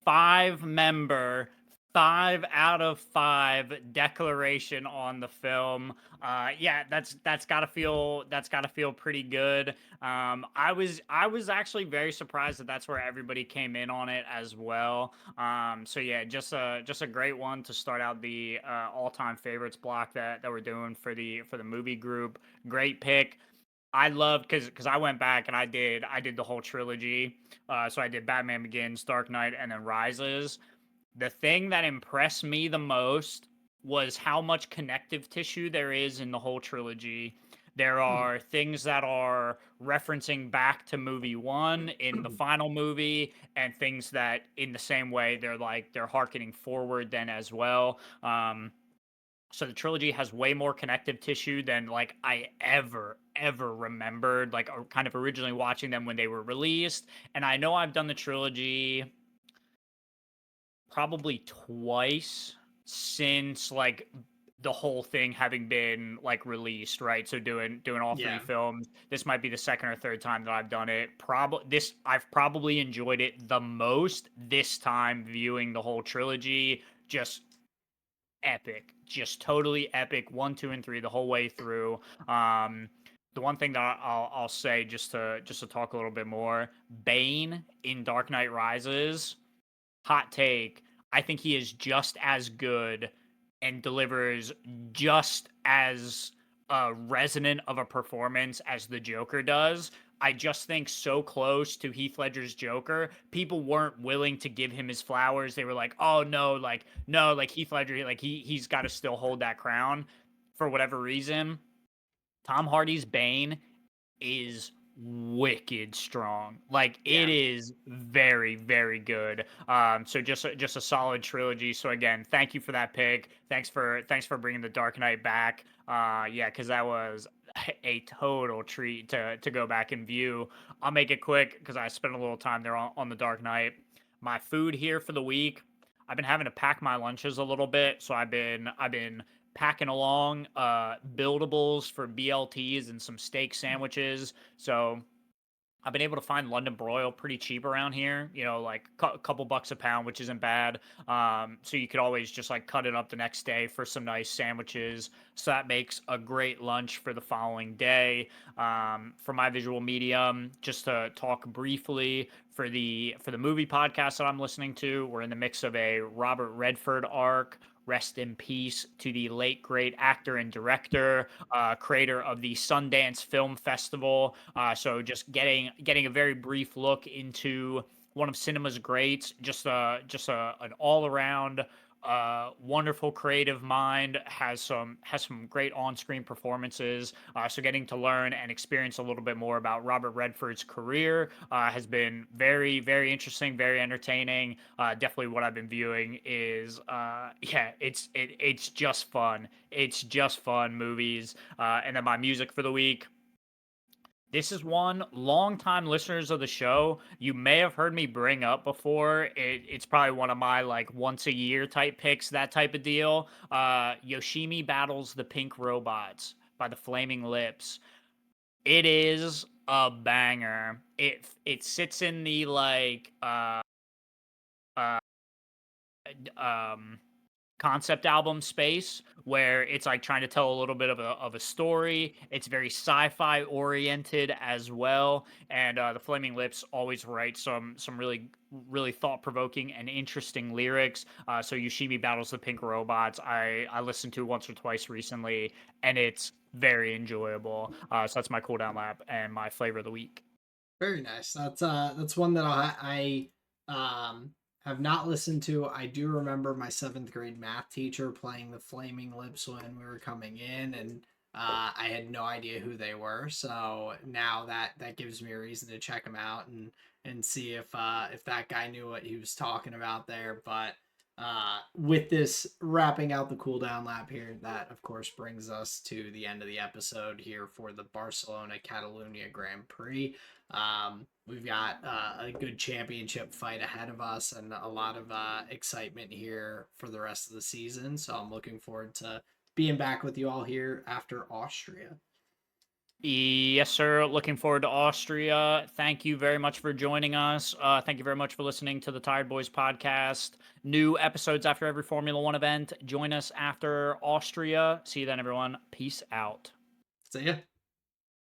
5-member, 5 out of 5 declaration on the film. Yeah, that's gotta feel pretty good. I was actually very surprised that that's where everybody came in on it as well. So yeah, just a great one to start out the all-time favorites block that we're doing for the movie group. Great pick. I loved because I went back and I did the whole trilogy. So I did Batman Begins, Dark Knight, and then Rises. The thing that impressed me the most was how much connective tissue there is in the whole trilogy. There are things that are referencing back to movie one in the final movie, and things that, in the same way, they're harkening forward then as well. So the trilogy has way more connective tissue than like I ever remembered, like kind of originally watching them when they were released. And I know I've done the trilogy probably twice since like the whole thing having been like released, right? So doing all three Yeah, films. This might be the second or third time that I've done it. Probably this I've probably enjoyed it the most this time viewing the whole trilogy. Just epic, just totally epic. One, two, and three the whole way through. Um, the one thing that I'll say just to talk a little bit more, Bane in Dark Knight Rises, hot take. I think he is just as good and delivers just as resonant of a performance as the Joker does. I just think so close to Heath Ledger's Joker, people weren't willing to give him his flowers. They were like, "Oh no, like no, like Heath Ledger, like he's got to still hold that crown for whatever reason." Tom Hardy's Bane is wicked strong. Like it yeah. is very, very good. So just a solid trilogy. So again, thank you for that pick. Thanks for bringing the Dark Knight back. Yeah, because that was a total treat to go back and view. I'll make it quick because I spent a little time there on the Dark Knight. My food here for the week. I've been having to pack my lunches a little bit, so I've been packing along buildables for BLTs and some steak sandwiches. So I've been able to find London broil pretty cheap around here, like a couple bucks a pound, which isn't bad. So you could always just like cut it up the next day for some nice sandwiches. So that makes a great lunch for the following day. For my visual medium, just to talk briefly for the movie podcast that I'm listening to, we're in the mix of a Robert Redford arc. Rest in peace to the late great actor and director, creator of the Sundance Film Festival. So just getting a very brief look into one of cinema's greats, just an all around wonderful creative mind, has some great on-screen performances. So getting to learn and experience a little bit more about Robert Redford's career has been very, very interesting, very entertaining. Definitely what I've been viewing is yeah, it's just fun. It's just fun movies. And then my music for the week. This is one longtime listeners of the show you may have heard me bring up before. It's probably one of my like once a year type picks, that type of deal. Yoshimi Battles the Pink Robots by the Flaming Lips. It is a banger. It sits in the like uh concept album space where it's like trying to tell a little bit of a story. It's very sci-fi oriented as well, and the Flaming Lips always write some really thought-provoking and interesting lyrics. So Yushimi Battles the Pink Robots, I listened to once or twice recently, and it's very enjoyable. So that's my cooldown lap and my flavor of the week. Very nice. That's one that have not listened to. I do remember my seventh grade math teacher playing the Flaming Lips when we were coming in, and I had no idea who they were. So now that gives me a reason to check them out and see if that guy knew what he was talking about there. But with this wrapping out the cooldown lap here, that of course brings us to the end of the episode here for the Barcelona Catalunya Grand Prix. We've got a good championship fight ahead of us and a lot of excitement here for the rest of the season. So I'm looking forward to being back with you all here after Austria. Yes, sir. Looking forward to Austria. Thank you very much for joining us. Thank you very much for listening to the Tired Boys podcast. New episodes after every Formula One event. Join us after Austria. See you then, everyone. Peace out. See ya.